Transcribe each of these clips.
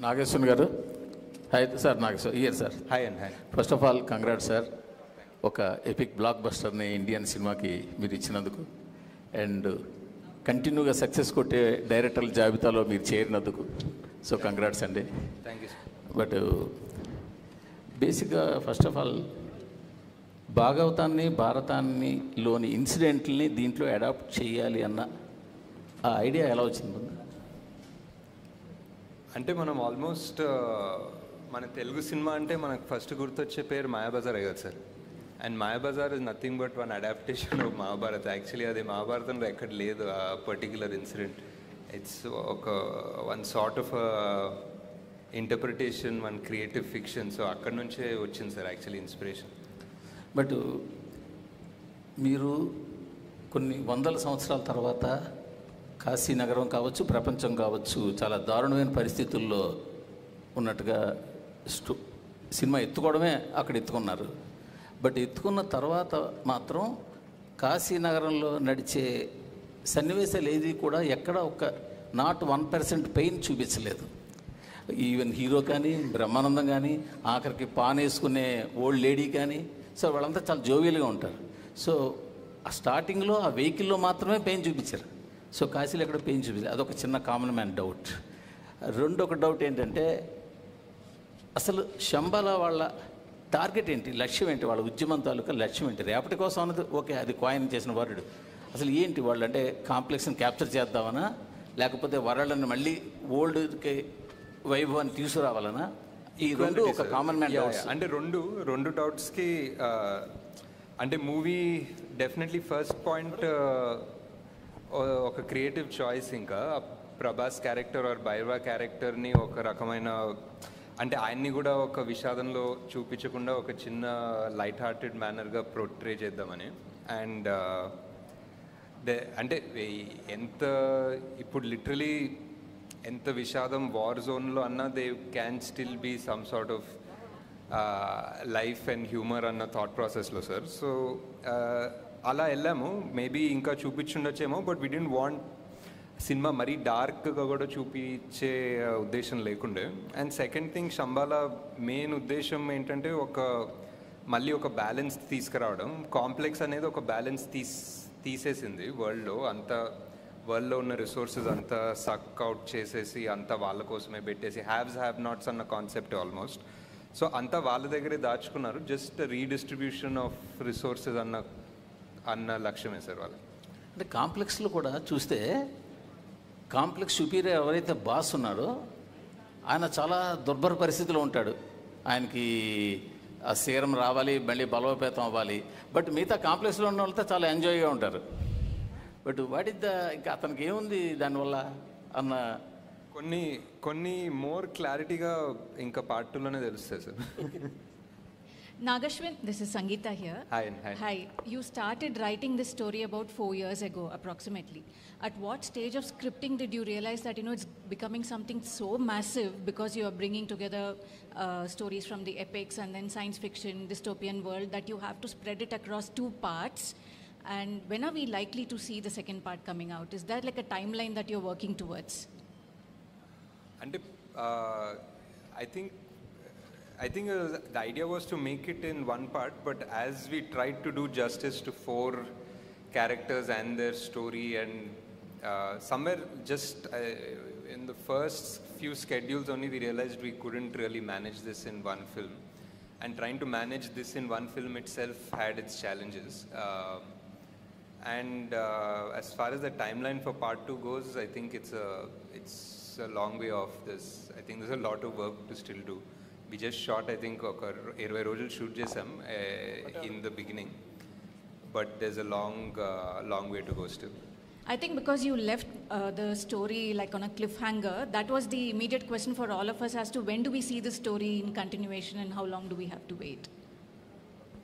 నాగేశ్వర్ గారు, hi sir. Nageshwar here sir. Hi and hi. First of all congrats sir, ఒక epic బ్లాక్ బస్టర్ని Indian సినిమాకి మీరు ఇచ్చినందుకు, అండ్ కంటిన్యూగా సక్సెస్ కొట్టే డైరెక్టర్ల జాబితాలో మీరు చేరినందుకు. సో కంగ్రాట్స్ అండి. Thank you sir. బట్ బేసిక్గా ఫస్ట్ ఆఫ్ ఆల్ భాగవతాన్ని, భారతాన్ని లోని ఇన్సిడెంట్ని దీంట్లో అడాప్ట్ చేయాలి అన్న ఆ ఐడియా ఎలా వచ్చింది? అంటే మనం ఆల్మోస్ట్ మన తెలుగు సినిమా అంటే మనకు ఫస్ట్ గుర్తొచ్చే పేరు మాయాబజార్ కదా sir. And Mayabazar is nothing but one adaptation of Mahabharat. Actually అది మహాభారతంలో ఎక్కడ లేదు ఆ పర్టిక్యులర్ ఇన్సిడెంట్. ఇట్స్ ఒక one sort of interpretation, one creative fiction. So అక్కడ నుంచే వచ్చింది సార్ యాక్చువల్లీ ఇన్స్పిరేషన్. బట్ మీరు కొన్ని వందల సంవత్సరాల తర్వాత కాశీ నగరం కావచ్చు, ప్రపంచం కావచ్చు, చాలా దారుణమైన పరిస్థితుల్లో ఉన్నట్టుగా సినిమా ఎత్తుకోవడమే అక్కడ ఎత్తుకున్నారు. బట్ ఎత్తుకున్న తర్వాత మాత్రం కాశీ నగరంలో నడిచే సన్నివేశాలు ఏది కూడా ఎక్కడ ఒక నాట్ 1% పెయిన్ చూపించలేదు. ఈవెన్ హీరో కానీ, బ్రహ్మానందం కానీ, ఆఖరికి పాన్ వేసుకునే ఓల్డ్ లేడీ కానీ, సో వాళ్ళంతా చాలా జోవియల్గా ఉంటారు. సో ఆ స్టార్టింగ్లో ఆ వెహికల్లో మాత్రమే పెయిన్ చూపించారు. సో కాశీలో ఎక్కడ పెయిన్ చూపించారు. అదొక చిన్న కామన్ మ్యాన్ డౌట్. రెండొక డౌట్ ఏంటంటే, అసలు శంబాల వాళ్ళ టార్గెట్ ఏంటి, లక్ష్యం ఏంటి, వాళ్ళ ఉద్యమం తాలూకా లక్ష్యం ఏంటి? రేపటి కోసం అన్నది ఓకే, అది కాయిన్ చేసిన వరుడు. అసలు ఏంటి వాళ్ళు అంటే కాంప్లెక్స్ని క్యాప్చర్ చేద్దామనా, లేకపోతే వరల్డ్ని మళ్ళీ ఓల్డ్కి వైభవాన్ని తీసుకురావాలనా? ఈ రెండు ఒక కామన్ మ్యాన్ డౌట్స్. అంటే రెండు డౌట్స్కి అంటే మూవీ డెఫినెట్లీ ఫస్ట్ పాయింట్ ఒక క్రియేటివ్ చాయిస్. ఇంకా ప్రభాస్ క్యారెక్టర్ ఆర్ భైరవ క్యారెక్టర్ని ఒక రకమైన అంటే ఆయన్ని కూడా ఒక విషాదంలో చూపించకుండా ఒక చిన్న లైట్ హార్టెడ్ మేనర్గా పోర్ట్రే చేద్దామని. అండ్ అంటే ఎంత ఇప్పుడు లిటరలీ ఎంత విషాదం వార్ జోన్లో అన్నా they can still be some sort of life and humour అన్న థాట్ ప్రాసెస్లో సార్. సో అలా వెళ్ళాము. మేబీ ఇంకా చూపించుండొచ్చేమో, but we don't want cinema మరీ డార్క్గా కూడా చూపించే ఉద్దేశం లేకుండే. And second thing, Shambhala main ఉద్దేశం ఏంటంటే మళ్ళీ ఒక బ్యాలెన్స్ తీసుకురావడం. కాంప్లెక్స్ అనేది ఒక బ్యాలెన్స్ తీసేసింది వరల్డ్లో. వరల్డ్లో ఉన్న రిసోర్సెస్ అంతా సక్ అవుట్ చేసేసి అంతా వాళ్ళ కోసమే పెట్టేసి హ్యావ్స్ హ్యావ్ నాట్స్ అన్న కాన్సెప్ట్ ఆల్మోస్ట్. సో అంతా వాళ్ళ దగ్గరే దాచుకున్నారు. జస్ట్ రీడిస్ట్రిబ్యూషన్ ఆఫ్ రిసోర్సెస్ అన్న లక్ష్యమే సార్ వాళ్ళు. అంటే కాంప్లెక్స్లో కూడా చూస్తే కాంప్లెక్స్ సుపీరియర్ ఎవరైతే బాస్ ఉన్నాడో ఆయన చాలా దుర్భర పరిస్థితిలో ఉంటాడు. ఆయనకి ఆ సీరం రావాలి, మళ్ళీ బలోపేతం అవ్వాలి. బట్ మిగతా కాంప్లెక్స్లో ఉన్న వాళ్ళతో చాలా ఎంజాయ్గా ఉంటారు. బట్ వాట్ ఇస్ ఇంకా అతనికి ఏముంది దానివల్ల అన్న కొన్ని మోర్ క్లారిటీగా ఇంకా పార్ట్ 2లోనే తెలుస్తాయి sir. Nagashwin, this is Sangeeta here. Hi. Hi. You started writing this story about 4 years ago, approximately. At what stage of scripting did you realize that, it's becoming something so massive because you are bringing together stories from the epics and then science fiction, dystopian world, that you have to spread it across 2 parts? And when are we likely to see the second part coming out? Is that like a timeline that you're working towards? And I think the idea was to make it in one part, but as we tried to do justice to 4 characters and their story, and somewhere just in the first few schedules only we realized we couldn't really manage this in one film, and trying to manage this in one film itself had its challenges. And as far as the timeline for part 2 goes, I think it's a long way off this. I think there's a lot of work to still do. We just shot, I think, 20 రోజులు shoot చేసాం in the beginning, but there's a long way to go still. I think because you left the story like on a cliffhanger, that was the immediate question for all of us as to when do we see the story in continuation and how long do we have to wait?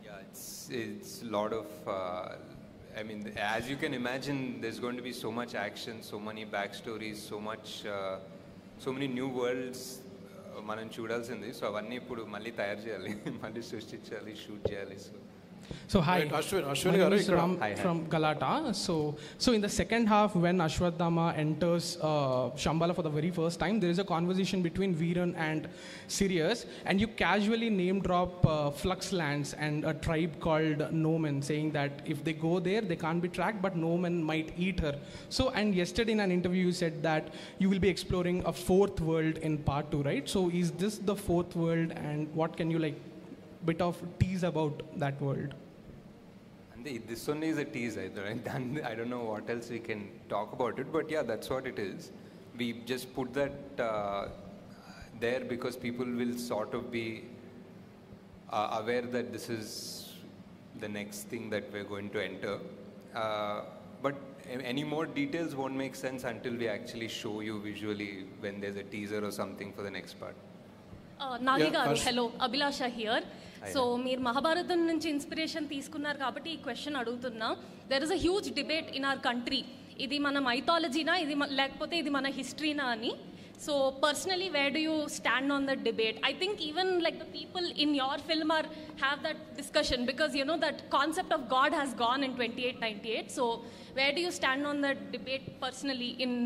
Yeah, it's a lot of I mean, as you can imagine, there's going to be so much action, so many backstories, so many new worlds మనం చూడాల్సింది. So అవన్నీ ఇప్పుడు మళ్ళీ తయారు చేయాలి, మళ్ళీ సృష్టించాలి, shoot చేయాలి. So So hi, Right, Ashwin my name garu is ikkada. Ram Hi. from Galata. So in the second half, when Ashwatthama enters Shambhala for the very first time, there is a conversation between Veeran and Sirius, and you casually name drop Flux Lands and a tribe called Nomen, saying that if they go there, they can't be tracked, but Nomen might eat her. So, and yesterday in an interview, you said that you will be exploring a fourth world in part 2, right? So is this the fourth world, and what can you like bit of tease about that world? This only is a tease, right? I don't know what else we can talk about it, but yeah, that's what it is. We just put that there because people will sort of be aware that this is the next thing that we're going to enter. But any more details won't make sense until we actually show you visually when there's a teaser or something for the next part. Nagi Yeah, గారు Harsh. Hello Abhilasha here so మీరు మహాభారతం నుంచి inspiration తీసుకున్నారు కాబట్టి ఈ question అడుగుతున్నా there is a huge debate in our country ఇది మన మైథాలజీనా ఇది లేకపోతే ఇది మన హిస్టరీనా అని so personally where do you stand on that debate I think even like the people in your film or have that discussion because you know that concept of God has gone in 2898 so where do you stand on that debate personally in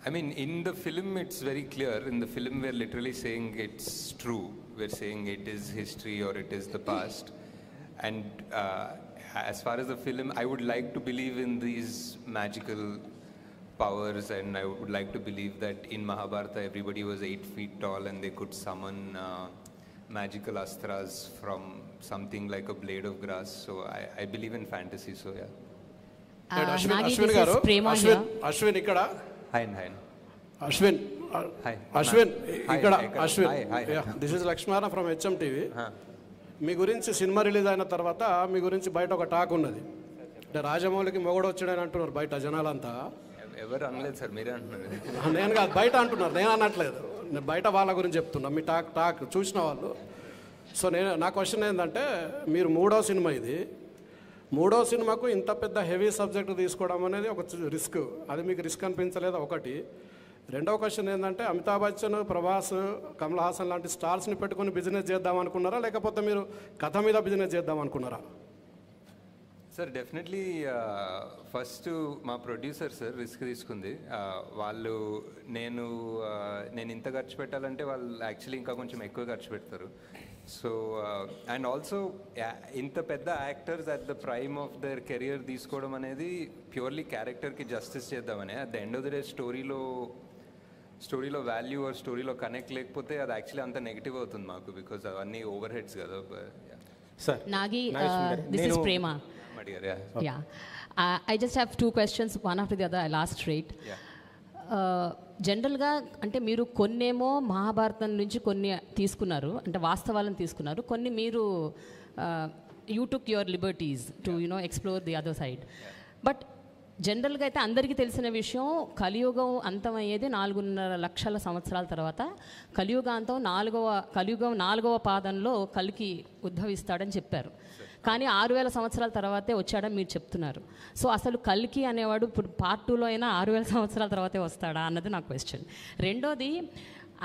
I mean, in the film, it's very clear. In the film, we're literally saying it's true. We're saying it is history or it is the past. And as far as the film, I would like to believe in these magical powers, and I would like to believe that in Mahabharata, everybody was 8 feet tall and they could summon magical astras from something like a blade of grass. So I believe in fantasy, so yeah. Right, Nagi, Ashwin this garu, is Prema here. Ashwin ikkada. Hi. Ashwin, Hi. Ashwin, Hi, ikkada, hi, Ashwin. hi. Yeah, this is Lakshmana from HMTV. Huh. మీ గురించి cinema release అయిన తర్వాత మీ గురించి బయట ఒక talk ఉన్నది అంటే రాజమౌళికి మొగడు వచ్చాడని అంటున్నారు బయట జనాలంతా. ఎవరు అనలేదు సార్, మీరే అంటున్నారు. నేను కాదు, బయట అంటున్నారు, నేను అనట్లేదు. నేను బయట వాళ్ళ గురించి చెప్తున్నా, మీ టాక్ చూసిన వాళ్ళు. సో నా క్వశ్చన్ ఏంటంటే, మీరు మూడో సినిమా ఇది, మూడో సినిమాకు ఇంత పెద్ద హెవీ సబ్జెక్ట్ తీసుకోవడం అనేది ఒక రిస్క్. అది మీకు రిస్క్ అనిపించలేదు ఒకటి. రెండవ క్వశ్చన్ ఏంటంటే, అమితాబ్ బచ్చన్, ప్రభాస్, కమల్ హాసన్ లాంటి స్టార్స్ని పెట్టుకుని బిజినెస్ చేద్దాం అనుకున్నారా, లేకపోతే మీరు కథ మీద బిజినెస్ చేద్దాం అనుకున్నారా? సార్ డెఫినెట్లీ ఫస్ట్ మా ప్రొడ్యూసర్ సార్ రిస్క్ తీసుకుంది. వాళ్ళు నేను ఇంత ఖర్చు పెట్టాలంటే వాళ్ళు యాక్చువల్లీ ఇంకా కొంచెం ఎక్కువ ఖర్చు పెడతారు. సో అండ్ ఆల్సో ఇంత పెద్ద actors at the prime of their career తీసుకోవడం అనేది ప్యూర్లీ క్యారెక్టర్కి జస్టిస్ చేద్దామని. At the end of the day స్టోరీలో వాల్యూ ఆర్ స్టోరీలో కనెక్ట్ లేకపోతే అది యాక్చువల్లీ అంత నెగిటివ్ అవుతుంది మాకు, బికాజ్ అవన్నీ ఓవర్ హెడ్స్ కదా. Nagi, this is Prema. Yeah. I just have two questions, one after the other. I'll ask straight. జనరల్గా అంటే మీరు కొన్నేమో మహాభారతం నుంచి కొన్ని తీసుకున్నారు, అంటే వాస్తవాలను తీసుకున్నారు, కొన్ని మీరు you took your liberties to explore the other side. But జనరల్గా అయితే అందరికీ తెలిసిన విషయం, కలియుగం అంతమయ్యేది 4.5 లక్షల సంవత్సరాల తర్వాత. కలియుగం 4వ పాదంలో కలికి ఉద్భవిస్తాడని చెప్పారు. కానీ 6000 సంవత్సరాల తర్వాతే వచ్చాడని మీరు చెప్తున్నారు. సో అసలు కల్కి అనేవాడు ఇప్పుడు పార్ట్ 2లో అయినా 6000 సంవత్సరాల తర్వాతే వస్తాడా అన్నది నా క్వశ్చన్. రెండోది,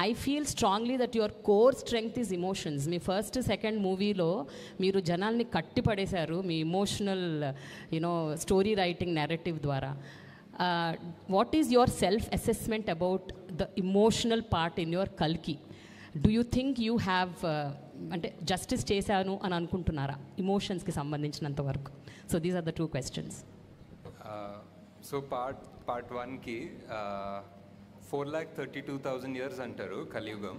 I feel strongly that your core strength is emotions. మీ ఫస్ట్ సెకండ్ మూవీలో మీరు జనాల్ని కట్టిపడేశారు మీ ఇమోషనల్ స్టోరీ రైటింగ్ నెరేటివ్ ద్వారా. What is your self assessment about the emotional part in your కల్కి? Do you think you have అంటే justice చేశాను అని అనుకుంటున్నారా ఇమోషన్స్కి సంబంధించినంత వరకు? So these are the 2 questions. So part 1కి 4,32,000 years అంటారు కలియుగం.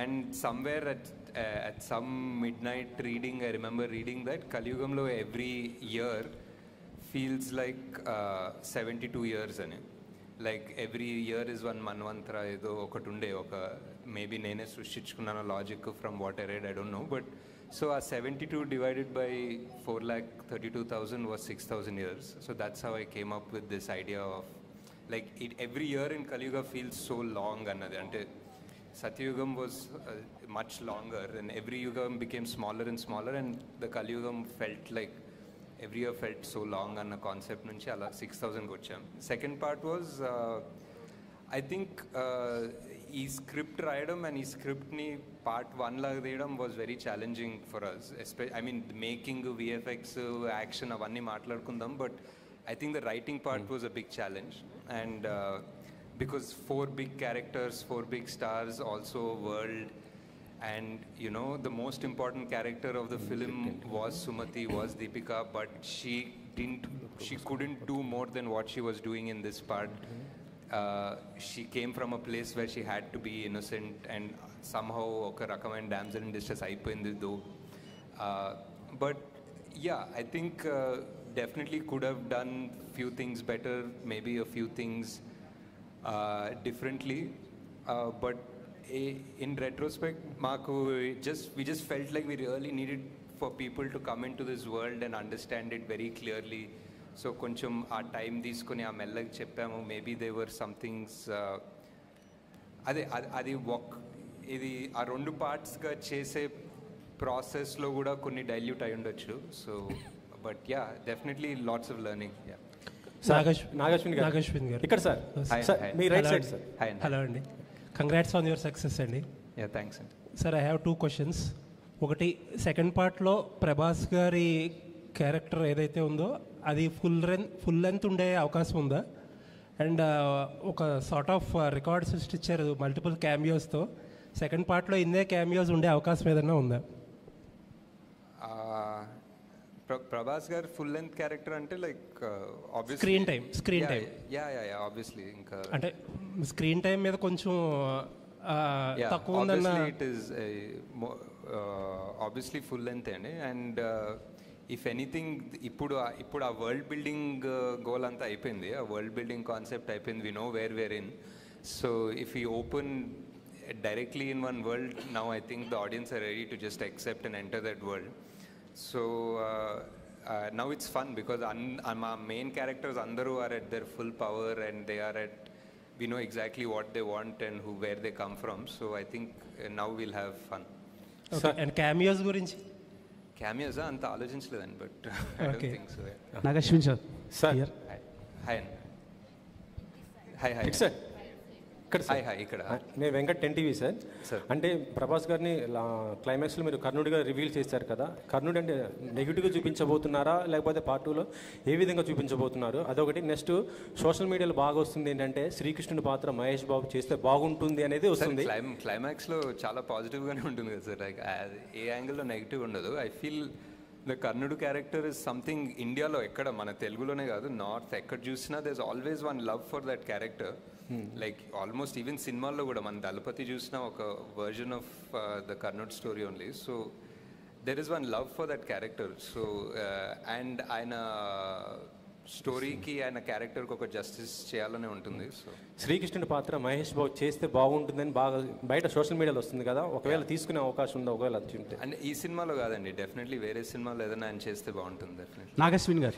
And somewhere at some mid night reading, I remember reading that కలియుగంలో every year feels like 72 years అని. Like every year is one మన్వంతర ఏదో ఒకటి ఉండే, ఒక మేబీ నేనే సృష్టించుకున్నాను logic from what I read, I don't know. But so ఆ 72 divided by 4,32,000 was 6,000 years. So that's how I came up with this idea of like every year in Kaliyuga feels so long annadi. Ante Satyugam was much longer and every yugam became smaller and smaller, and the Kaliyugam felt like every year felt so long anna concept nunchi ala 6,000 kocham. Second part was I think ఈ script రాయడం and ఈ స్క్రిప్ట్ని part 1 లాగా తీయడం was very challenging for us. I mean making, VFX, action అవన్నీ మాట్లాడుకుందాం, but I think the writing part was a big challenge, and because 4 big characters, 4 big stars, also world, and you know the most important character of the film was Sumati, was Deepika, but she couldn't do more than what she was doing in this part. She came from a place where she had to be innocent, and somehow oka rakamain damsel in distress ayipoyindi though. But yeah, I think definitely could have done few things better, maybe a few things differently, but in retrospect we just felt like we really needed for people to come into this world and understand it very clearly. So koncham aa time తీసుకొని ఆ మెల్లగా చెప్పాము. Maybe there were some things అది ఇది ఆ 2 పార్ట్స్గా చేసే ప్రాసెస్లో కూడా కొన్ని డైల్యూట్ అయి ఉండొచ్చు. So but ya, definitely lots of learning. Ya, Nagashwin గారు ఇక్కడ సార్. మీ రైట్ సైడ్ సార్. హలో అండి, కంగ్రాట్స్ ఆన్ యువర్ సక్సెస్ అండి. యా, థ్యాంక్స్ అండి. Sir, I have 2 questions. ఒకటి, సెకండ్ పార్ట్లో ప్రభాస్ గారి క్యారెక్టర్ ఏదైతే ఉందో అది ఫుల్ లెంత్ ఉండే అవకాశం ఉందా? అండ్ ఒక సార్ట్ ఆఫ్ రికార్డ్ సృష్టించారు మల్టిపుల్ క్యామియోస్తో. సెకండ్ పార్ట్లో ఇన్నే క్యామియోస్ ఉండే అవకాశం ఏదైనా ఉందా? ప్రభాస్ గారు ఫుల్ లెంత్ క్యారెక్టర్ అంటే like obviously screen time yeah obviously ఇంకా అంటే స్క్రీన్ టైం మీద కొంచెం తక్కువ ఉందన్న. It is obviously full length అండి. అండ్ ఇఫ్ ఎనీథింగ్ ఇప్పుడు ఆ వరల్డ్ బిల్డింగ్ గోల్ అంతా అయిపోయింది, ఆ వరల్డ్ బిల్డింగ్ కాన్సెప్ట్ అయిపోయింది. We know where we're in. So if you open directly in one world, now I think the audience are ready to just accept and enter that world. So now it's fun because our main characters andaru are at their full power, and they are at, we know exactly what they want and where they come from. So I think now we'll have fun. Okay. And cameos gurinchi? Cameos anta ఆలోచించలేదండి, but I don't think so. Nagashwin sir. Sir, hi sir. ఇక్కడ నేను Venkat 10 TV sir. అంటే ప్రభాస్ గారిని క్లైమాక్స్లో మీరు కర్ణుడిగా reveal చేశారు కదా, కర్ణుడు అంటే నెగిటివ్గా చూపించబోతున్నారా లేకపోతే పార్ట్ 2లో ఏ విధంగా చూపించబోతున్నారు? అదొకటి. నెక్స్ట్, సోషల్ మీడియాలో బాగా వస్తుంది ఏంటంటే శ్రీకృష్ణుడి పాత్ర మహేష్ బాబు చేస్తే బాగుంటుంది అనేది వస్తుంది. క్లైమాక్స్లో చాలా పాజిటివ్గానే ఉంటుంది కదా సార్, లైక్ ఏ యాంగిల్లో నెగిటివ్ ఉండదు. ఐ ఫీల్ ద కర్ణుడు క్యారెక్టర్ ఇస్ సంథింగ్ ఇండియాలో ఎక్కడ, మన తెలుగులోనే కాదు, నార్త్ ఎక్కడ చూసినా there is always one love for that character. Like almost even సినిమాల్లో కూడా మన దళపతి చూసిన ఒక వర్జన్ ఆఫ్ ద కర్ణుడ్ story only. So there is one love for that character. So and ఆయన స్టోరీకి, ఆయన క్యారెక్టర్కి ఒక జస్టిస్ చేయాలనే ఉంటుంది. సో శ్రీకృష్ణుడి పాత్ర మహేష్ బాబు చేస్తే బాగుంటుందని బాగా బయట సోషల్ మీడియాలో వస్తుంది కదా, ఒకవేళ తీసుకునే అవకాశం ఉందా? ఒకవేళ ఉంటే అంటే ఈ సినిమాలో కాదండి, డెఫినెట్లీ వేరే సినిమాలో ఏదైనా ఆయన చేస్తే బాగుంటుంది డెఫినెట్లీ. నాగశ్విన్ గారు.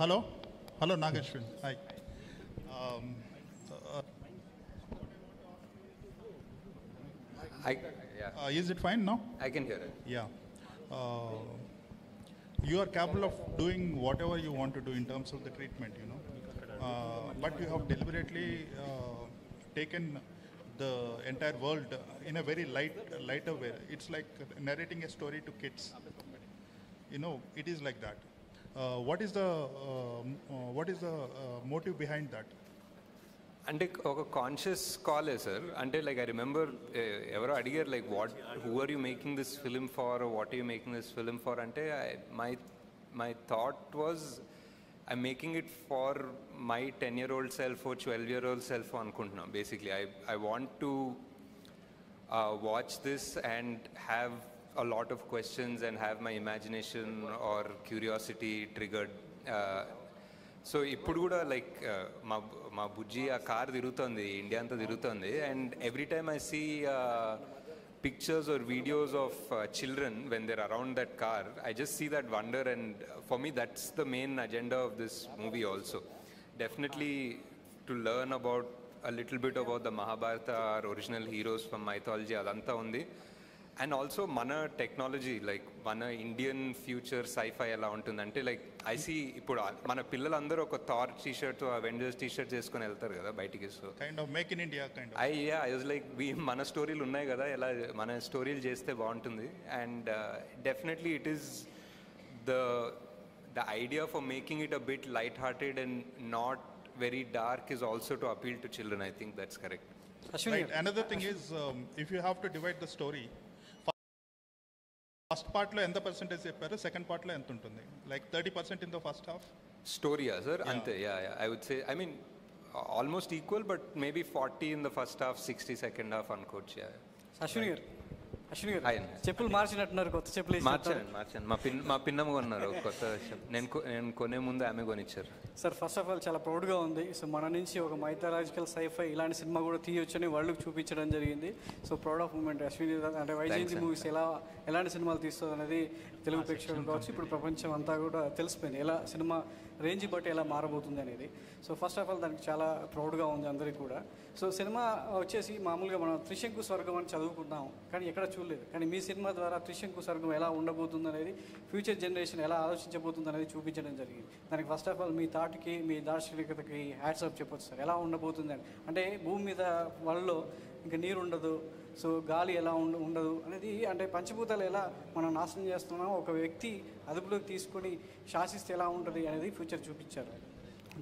Hello Nagashwin, hi. Is it fine now? I can hear it. Yeah. You are capable of doing whatever you want to do in terms of the treatment, you know. But you have deliberately taken the entire world in a very lighter way. It's like narrating a story to kids. You know, it is like that. What is the motive behind that? అంటే ఒక conscious కాలే sir. అంటే like I remember ఎవరో అడిగారు like who are you making this film for, what are you making this film for అంటే my thought was I making it for my 10-year-old self, 12-year-old self అనుకుంటున్నాం. Basically I want to watch this and have a lot of questions and have my imagination or curiosity triggered. So ఇప్పుడు కూడా like మా బుజ్జి ఆ car తిరుగుతుంది, India అంతా తిరుగుతుంది, and every time I see pictures or videos of children when they're around that car, I just see that wonder, and for me that's the main agenda of this movie also. Definitely to learn about a little bit about the Mahabharata, our original heroes from mythology, adanta undi, and also మన technology like మన Indian future sci-fi ఎలా ఉంటుందంటే like IC ఇప్పుడు మన పిల్లలందరూ ఒక Thar T shirt Avengers T shirt చేసుకొని వెళ్తారు కదా బయటికి. So kind of make in India kind I was like మన స్టోరీలు ఉన్నాయి కదా, ఎలా మన స్టోరీలు చేస్తే బాగుంటుంది. And definitely it is the idea for making it a bit light-hearted and not very dark is also to appeal to children. I think that's correct. Right. Another thing is, if you have to divide the story, first part lo enta percentage chepparu, second part lo enta untundi? Like 30% in the first half? Story, sir. Ante, yeah. I would say, I mean, almost equal, but maybe 40 in the first half, 60 second half on coach, yeah. Ashwini garu చెప్పులు మార్చినట్టున్నారు, కొత్త చెప్పులు మార్చాను. మా పిన్నమ్మ కొన్నారు కొత్త నేను కొనే ముందు ఆమె కొనిచ్చారు. సార్ ఫస్ట్ ఆఫ్ ఆల్ చాలా ప్రౌడ్గా ఉంది. సో మన నుంచి ఒక మైథలాజికల్ సైఫై ఇలాంటి సినిమా కూడా తీయొచ్చని వరల్డ్కి చూపించడం జరిగింది. So proud of moment Ashwini. అంటే వైజయంతి మూవీస్ ఎలాంటి సినిమాలు తీస్తుంది అనేది తెలుగు ప్రేక్షకులు కావచ్చు, ఇప్పుడు ప్రపంచం అంతా కూడా తెలిసిపోయింది ఎలా సినిమా రేంజ్ బట్టి ఎలా మారబోతుంది అనేది. సో ఫస్ట్ ఆఫ్ ఆల్ దానికి చాలా ప్రౌడ్గా ఉంది అందరికీ కూడా. సో సినిమా వచ్చేసి మామూలుగా మనం త్రిశంకు స్వర్గం అని చదువుకుంటాం, కానీ ఎక్కడ చూడలేదు. కానీ మీ సినిమా ద్వారా త్రిశంకు స్వర్గం ఎలా ఉండబోతుంది అనేది, ఫ్యూచర్ జనరేషన్ ఎలా ఆలోచించబోతుంది అనేది చూపించడం జరిగింది. దానికి ఫస్ట్ ఆఫ్ ఆల్ మీ థాట్కి, మీ దార్శనికతకి హ్యాట్స్ ఆఫ్ చెప్పొచ్చు సార్. ఎలా ఉండబోతుంది అని, అంటే భూమి మీద వాళ్ళలో ఇంకా నీరు ఉండదు, సో గాలి ఎలా ఉండదు అనేది, అంటే పంచభూతాలు ఎలా మనం నాశనం చేస్తున్నామో ఒక వ్యక్తి అదుపులోకి తీసుకొని శాసిస్తే ఎలా ఉంటుంది అనేది ఫ్యూచర్ చూపించారు.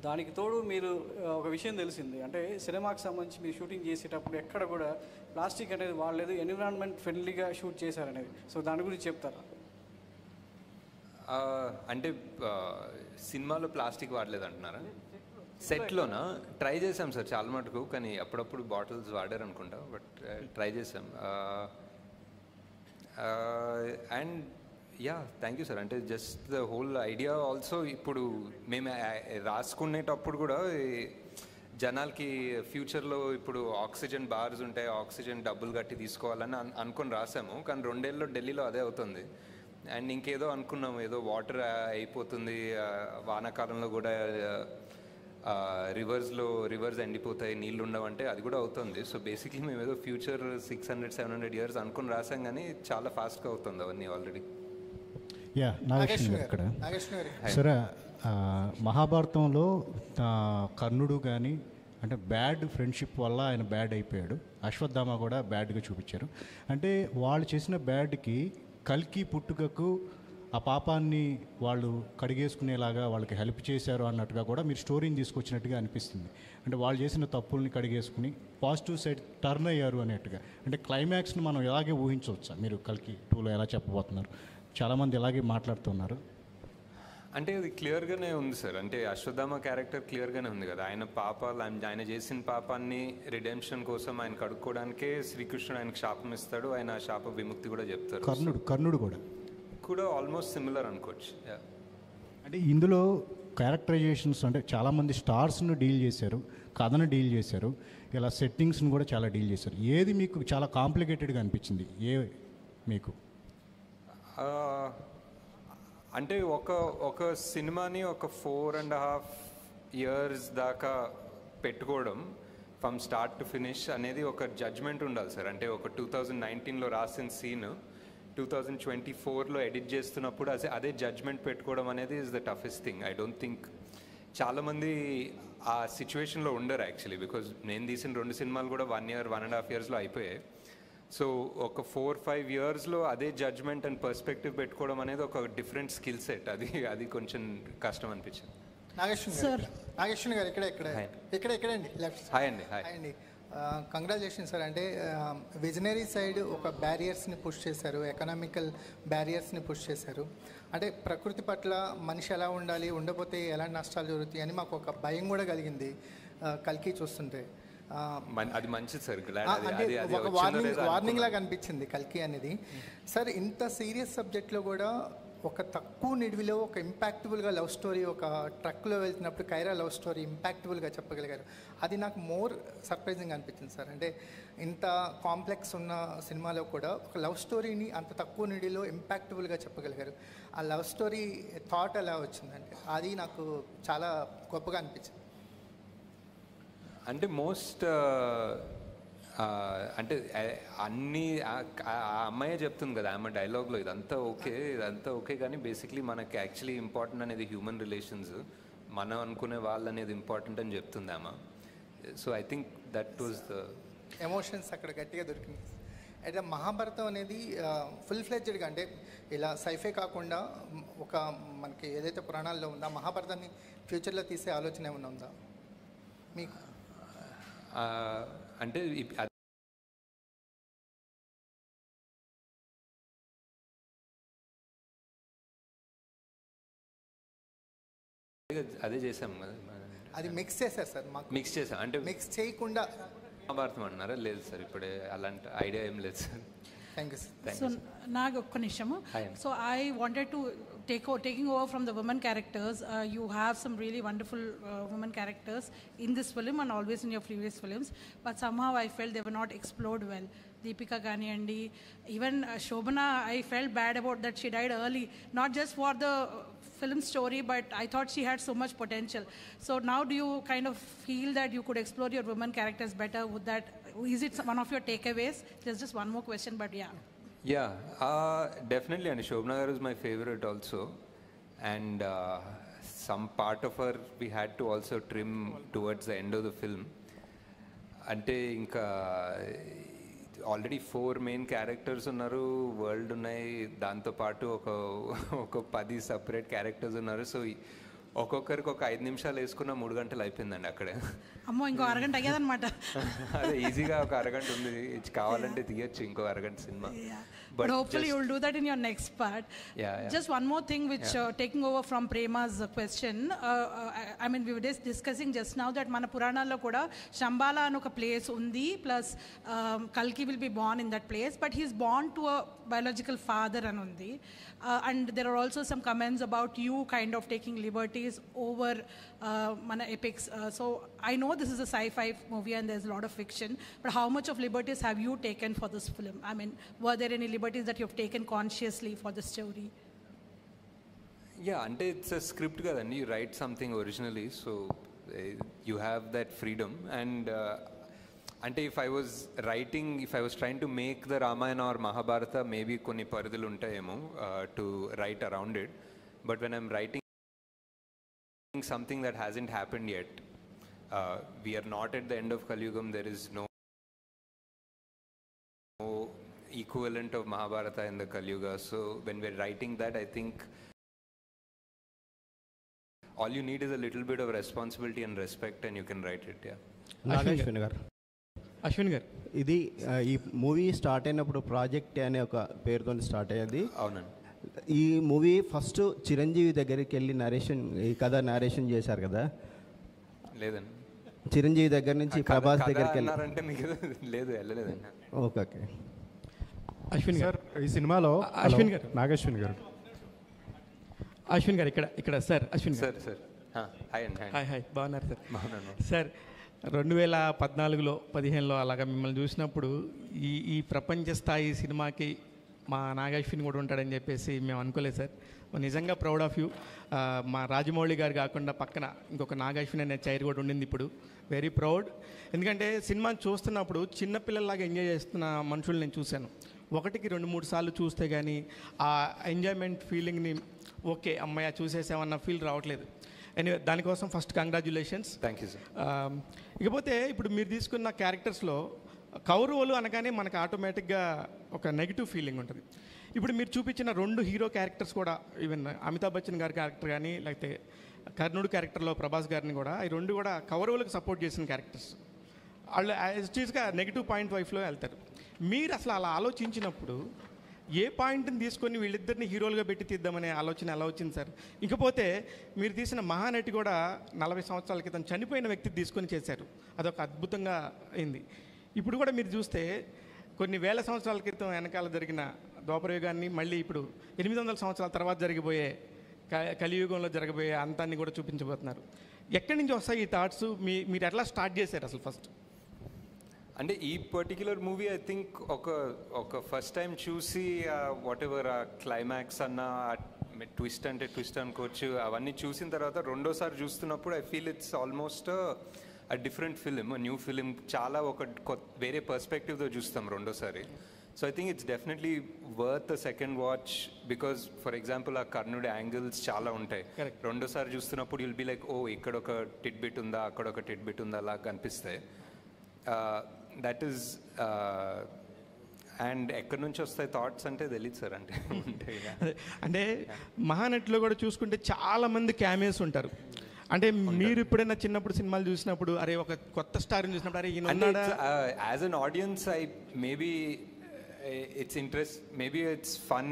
దానికి తోడు మీరు ఒక విషయం తెలిసింది, అంటే సినిమాకి సంబంధించి మీరు షూటింగ్ చేసేటప్పుడు ఎక్కడ కూడా ప్లాస్టిక్ అనేది వాడలేదు, ఎన్విరాన్మెంట్ ఫ్రెండ్లీగా షూట్ చేశారనేది. సో దాని గురించి చెప్తారా? అంటే సినిమాలో ప్లాస్టిక్ వాడలేదు అంటున్నారా? సెట్లోనా? ట్రై చేసాం సార్ చాలా మటుకు, కానీ అప్పుడప్పుడు బాటిల్స్ వాడారు అనుకుంటా, బట్ ట్రై చేసాం. And ya, thank you sir. అంటే just the whole idea also ఇప్పుడు మేము రాసుకునేటప్పుడు కూడా జనాలకి ఫ్యూచర్లో ఇప్పుడు ఆక్సిజన్ బార్స్ ఉంటాయి, ఆక్సిజన్ డబ్బులు కట్టి తీసుకోవాలని అనుకొని రాసాము, కానీ 2 ఏళ్ళలో ఢిల్లీలో అదే అవుతుంది. అండ్ ఇంకేదో అనుకున్నాము, ఏదో వాటర్ అయిపోతుంది, వానాకాలంలో కూడా రివర్స్ ఎండిపోతాయి, నీళ్ళు ఉండవంటే అది కూడా అవుతుంది. సో బేసిక్లీ మేము ఏదో ఫ్యూచర్ 600-700 ఇయర్స్ అనుకుని రాసాం, కానీ చాలా ఫాస్ట్గా అవుతుంది అవన్నీ ఆల్రెడీ. యా, నాగేశ్వరి గారు ఇక్కడ. సరే, మహాభారతంలో కర్ణుడు కానీ అంటే బ్యాడ్ ఫ్రెండ్షిప్ వల్ల ఆయన బ్యాడ్ అయిపోయాడు, అశ్వత్థామ కూడా బ్యాడ్గా చూపించారు. అంటే వాళ్ళు చేసిన బ్యాడ్కి కల్కి పుట్టుకకు ఆ పాపాన్ని వాళ్ళు కడిగేసుకునేలాగా వాళ్ళకి హెల్ప్ చేశారు అన్నట్టుగా కూడా మీరు స్టోరీని తీసుకొచ్చినట్టుగా అనిపిస్తుంది. అంటే వాళ్ళు చేసిన తప్పుల్ని కడిగేసుకుని పాజిటివ్ సైడ్ టర్న్ అయ్యారు అనేట్టుగా. అంటే క్లైమాక్స్ని మనం ఇలాగే ఊహించవచ్చా? మీరు కల్కి 2లో ఎలా చెప్పబోతున్నారు? చాలామంది ఇలాగే మాట్లాడుతున్నారు. అంటే అది క్లియర్గానే ఉంది సార్. అంటే అశ్వత్థామ క్యారెక్టర్ క్లియర్గానే ఉంది కదా, ఆయన పాపాలు, ఆయన చేసిన పాపాన్ని రిడెంప్షన్ కోసం ఆయన కడుక్కోవడానికే శ్రీకృష్ణుడు ఆయనకు శాపం ఇస్తాడు, ఆయన శాప విముక్తి కూడా చెప్తారు. కర్ణుడు కూడా ఆల్మోస్ట్ సిమిలర్ అనుకోవచ్చు. అంటే ఇందులో క్యారెక్టరైజేషన్స్ అంటే చాలామంది స్టార్స్ను డీల్ చేశారు, కథను డీల్ చేశారు, ఇలా సెట్టింగ్స్ని కూడా చాలా డీల్ చేశారు. ఏది మీకు చాలా కాంప్లికేటెడ్గా అనిపించింది? మీకు అంటే ఒక సినిమాని ఒక 4.5 years దాకా పెట్టుకోవడం ఫ్రమ్ స్టార్ట్ టు ఫినిష్ అనేది ఒక జడ్జ్మెంట్ ఉండాలి సార్. అంటే ఒక 2019లో రాసిన సీన్ 2024లో ఎడిట్ చేస్తున్నప్పుడు అదే జడ్జ్మెంట్ పెట్టుకోవడం అనేది is the toughest thing. I don't think చాలామంది ఆ సిచ్యువేషన్లో ఉండరు యాక్చువల్లీ, బికాజ్ నేను తీసిన 2 సినిమాలు కూడా 1 year 1.5 yearsలో అయిపోయాయి. సో ఒక 4-5 yearsలో అదే జడ్జ్మెంట్ అండ్ పర్స్పెక్టివ్ పెట్టుకోవడం అనేది ఒక డిఫరెంట్ స్కిల్ సెట్. అది కొంచెం కష్టం అనిపించింది. నాగేశ్వరి గారు ఇక్కడండి లెఫ్ట్. హాయ్ అండి. Congratulations sir. అంటే విజనరీ సైడ్ ఒక బ్యారియర్స్ని పుష్ చేశారు, ఎకనామికల్ బ్యారియర్స్ని పుష్ చేశారు. అంటే ప్రకృతి పట్ల మనిషి ఎలా ఉండాలి, ఉండకపోతే ఎలాంటి నష్టాలు జరుగుతాయి అని మాకు ఒక భయం కూడా కలిగింది కల్కి చూస్తుంటే. అది మంచిది సార్. అంటే ఒక వార్నింగ్ లాగా అనిపించింది కల్కి అనేది. సార్ ఇంత సీరియస్ సబ్జెక్ట్లో కూడా ఒక తక్కువ నిడివిలో ఒక ఇంపాక్టబుల్గా లవ్ స్టోరీ, ఒక ట్రక్లో వెళ్తున్నప్పుడు కైరా లవ్ స్టోరీ ఇంపాక్టబుల్గా చెప్పగలిగారు. అది నాకు మోర్ సర్ప్రైజింగ్ అనిపించింది సార్. అంటే ఇంత కాంప్లెక్స్ ఉన్న సినిమాలో కూడా ఒక లవ్ స్టోరీని అంత తక్కువ నిడిలో ఇంపాక్టబుల్గా చెప్పగలిగారు. ఆ లవ్ స్టోరీ థాట్ ఎలా వచ్చిందంటే అది నాకు చాలా గొప్పగా అనిపించింది. అంటే మోస్ట్ అంటే అన్నీ ఆ అమ్మాయే చెప్తుంది కదా ఆమె డైలాగ్లో, ఇదంతా ఓకే కానీ బేసిక్లీ మనకి యాక్చువల్లీ ఇంపార్టెంట్ అనేది హ్యూమన్ రిలేషన్స్, మనం అనుకునే వాళ్ళు అనేది ఇంపార్టెంట్ అని చెప్తుంది ఆమె. So I think that was the emotions అక్కడ గట్టిగా దొరికింది. అయితే మహాభారతం అనేది ఫుల్ ఫ్లెడ్జ్డ్గా, అంటే ఇలా సైఫే కాకుండా ఒక మనకి ఏదైతే పురాణాల్లో ఉందో మహాభారతాన్ని ఫ్యూచర్లో తీసే ఆలోచన ఏమైనా ఉందా మీకు? అంటే అదే చేసాం కదా, అది మిక్స్ చేశారు సార్, మాకు మిక్స్ చేసాం. అంటే మిక్స్ చేయకుండా మహాభారతం అన్నారా? లేదు సార్, ఇప్పుడే అలాంటి ఐడియా ఏం లేదు sir. Thank you sir. So నాకు ఒక్క నిమిషము. So I wanted to taking over from the women characters. You have some really wonderful women characters in this film and always in your previous films, but somehow I felt they were not explored well. Deepika Ganiyandi, even Shobana, I felt bad about that she died early, not just for the film story, but I thought she had so much potential. So now do you kind of feel that you could explore your women characters better? Would that, is it one of your takeaways? There's just one more question, but yeah. Yeah, definitely. And Shobana Garu is my favorite also. And some part of her we had to also trim towards the end of the film. Ante inka already 4 main characters unnaru, world unnai, danto paatu oka 10 separate characters unnaru. So ఒక్కొక్కరికి ఒక 5 నిమిషాలు వేసుకున్న 3 గంటలు అయిపోయిందండి అక్కడే. అమ్మో, ఇంకో అరగంట అయ్యేదన్నమాట. అదే ఈజీగా ఒక అరగంట ఉంది, కావాలంటే తీయచ్చు ఇంకో అరగంట cinema. But hopefully you will do that in your next part. Yeah. Just one more thing which taking over from Prema's question. I mean, we were just discussing just now that mana Puranalo kuda Shambhala anu oka place undi, plus Kalki will be born in that place, but he is born to a biological father anundi. And there are also some comments about you kind of taking liberties over mana epics. So I know this is a sci-fi movie and there's a lot of fiction, but how much of liberties have you taken for this film? I mean, were there any liberties that you have taken consciously for the story? Yeah, and it's a script kadandi, you write something originally, so you have that freedom. And అంటే if I was trying to make the Ramayana or Mahabharata, maybe కొన్ని పరిధులు ఉంటాయేమో to write around it, but when I'm writing something that hasn't happened yet, we are not at the end of Kali Yugam, there is no equivalent of Mahabharata in the Kali Yuga. So when we're writing that, I think all you need is a little bit of responsibility and respect and you can write it. Yeah. Ashwin గారు, ఇది ఈ movie start అయినప్పుడు project అనే ఒక పేరుతో start అయ్యేది. అవునండి. ఈ మూవీ ఫస్ట్ చిరంజీవి దగ్గరికి వెళ్ళి ఈ కథ నారేషన్ చేశారు కదా? లేదండి, చిరంజీవి దగ్గర నుంచి ప్రభాస్ దగ్గరికి వెళ్ళారంటే మీకు లేదు, వెళ్ళలేదండి. ఓకే. అశ్విన్ గారు, ఈ సినిమాలో అశ్విన్ గారు, నాగశ్విన్ గారు, అశ్విన్ గారు ఇక్కడ sir, Ashwin sir sir hi బాగున్నారు సార్? బాగున్నాను సార్. 2014లో 15లో అలాగా మిమ్మల్ని చూసినప్పుడు ఈ ప్రపంచ స్థాయి సినిమాకి మా నాగశ్విన్ కూడా ఉంటాడని చెప్పేసి మేము అనుకోలేదు సార్. నిజంగా ప్రౌడ్ ఆఫ్ యూ. మా రాజమౌళి గారు కాకుండా పక్కన ఇంకొక నాగశ్విన్ అనే చైర్ కూడా ఉండింది ఇప్పుడు. Very proud. ఎందుకంటే సినిమాని చూస్తున్నప్పుడు చిన్నపిల్లల్లాగా ఎంజాయ్ చేస్తున్న మనుషులు నేను చూశాను. 1కి 2-3 సార్లు చూస్తే కానీ ఆ ఎంజాయ్మెంట్ ఫీలింగ్ని ఓకే అమ్మాయి చూసేసామన్న ఫీల్ రావట్లేదు. ఎనీవే, దానికోసం first congratulations. Thank you sir. ఇకపోతే ఇప్పుడు మీరు తీసుకున్న క్యారెక్టర్స్లో కౌరవులు అనగానే మనకు ఆటోమేటిక్గా ఒక నెగిటివ్ ఫీలింగ్ ఉంటుంది. ఇప్పుడు మీరు చూపించిన 2 హీరో క్యారెక్టర్స్ కూడా, ఈవెన్ అమితాబ్ బచ్చన్ గారి క్యారెక్టర్ కానీ లేకపోతే కర్ణుడు క్యారెక్టర్లో ప్రభాస్ గారిని కూడా, ఈ 2 కూడా కౌరవులకు సపోర్ట్ చేసిన క్యారెక్టర్స్. వాళ్ళు యాజ్టీస్గా నెగిటివ్ పాయింట్ వైఫ్లో వెళ్తారు. మీరు అసలు అలా ఆలోచించినప్పుడు ఏ పాయింట్ని తీసుకొని వీళ్ళిద్దరిని హీరోలుగా పెట్టి తీద్దామనే ఆలోచన ఎలా వచ్చింది సార్? ఇకపోతే మీరు తీసిన మహానటి కూడా 40 సంవత్సరాల క్రితం చనిపోయిన వ్యక్తి తీసుకొని చేశారు. అదొక అద్భుతంగా అయింది. ఇప్పుడు కూడా మీరు చూస్తే కొన్ని వేల సంవత్సరాల క్రితం వెనకాల జరిగిన ద్వాపరయుగాన్ని మళ్ళీ ఇప్పుడు 800 సంవత్సరాల తర్వాత జరిగిపోయే కలియుగంలో జరగబోయే అంతాన్ని కూడా చూపించబోతున్నారు. ఎక్కడి నుంచి వస్తాయి ఈ థాట్స్? మీరు ఎట్లా స్టార్ట్ చేశారు అసలు ఫస్ట్? అంటే ఈ పర్టిక్యులర్ మూవీ ఐ థింక్ ఒక ఫస్ట్ టైం చూసి వాట్ ఎవర్ ఆ క్లైమాక్స్ అన్న ట్విస్ట్ అంటే ట్విస్ట్ అనుకోవచ్చు, అవన్నీ చూసిన తర్వాత రెండోసారి చూస్తున్నప్పుడు I feel it's almost different film, new film, చాలా వేరే పర్స్పెక్టివ్తో చూస్తాం రెండోసారి. So I think it's definitely worth second watch because for example ఆ కర్ణుడి యాంగిల్స్ చాలా ఉంటాయి. రెండోసారి చూస్తున్నప్పుడు యుల్ బి లైక్ ఓ ఇక్కడ ఒక టిట్ బిట్ ఉందా, అక్కడ ఒక టిట్ బిట్ ఉందా అలా కనిపిస్తాయి. దట్ ఈస్ అండ్ ఎక్కడి నుంచి వస్తాయి థాట్స్ అంటే తెలియదు సార్. అంటే మహానటిలో కూడా చూసుకుంటే చాలా మంది క్యామియోస్ ఉంటారు. అంటే మీరు ఎప్పుడైనా చిన్నప్పుడు సినిమాలు చూసినప్పుడు అరే ఒక కొత్త స్టార్ని చూసినప్పుడు అరే ఈయన as an audience I maybe it's interest, maybe it's fun,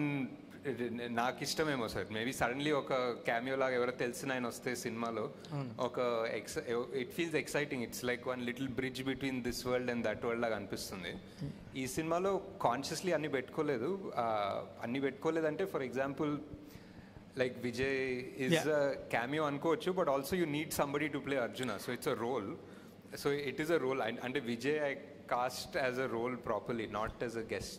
నాకు ఇష్టమేమో సార్. మేబీ సడన్లీ ఒక క్యామియో లాగా ఎవరో తెలిసిన ఆయన వస్తే సినిమాలో ఒక it feels exciting. It's like one little bridge between this world and that world లాగా అనిపిస్తుంది. ఈ సినిమాలో కాన్షియస్లీ అన్ని పెట్టుకోలేదంటే for example like Vijay is a cameo అనుకోవచ్చు, but also you need somebody to play Arjuna. So it's a role. So it is a role. అంటే Vijay I cast as a role properly, not as a guest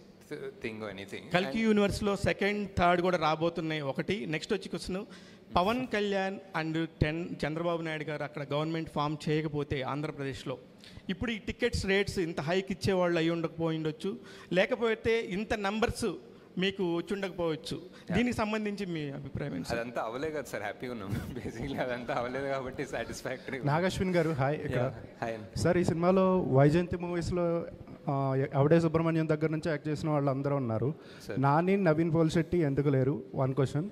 thing or anything. కల్కి యూనివర్స్లో second third కూడా రాబోతున్నాయి ఒకటి. Next వచ్చి question, Pawan Kalyan and Chandrababu Naidu garu అక్కడ government form చేయకపోతే ఆంధ్రప్రదేశ్లో ఇప్పుడు ఈ టికెట్స్ రేట్స్ ఇంత హైక్ ఇచ్చేవాళ్ళు అయి ఉండకపోయిండొచ్చు, లేకపోతే ఇంత నంబర్స్ మీకు వచ్చి ఉండకపోవచ్చు. దీనికి సంబంధించి మీ అభిప్రాయం ఏంటి? అదంతా అవలే కదా సార్, హ్యాపీగా ఉన్నాం బేసిక్లీ. అదంతా అవలేదు కాబట్టి సాటిస్ఫాక్టరీ. నాగశ్విన్ గారు హాయ్. హాయ్ సార్, ఈ సినిమాలో వైజయంతి మూవీస్లో అవడే సుబ్రహ్మణ్యం దగ్గర నుంచి యాక్ట్ చేసిన వాళ్ళు అందరూ ఉన్నారు. నాని, నవీన్ పోల్శెట్టి ఎందుకు లేరు? One question.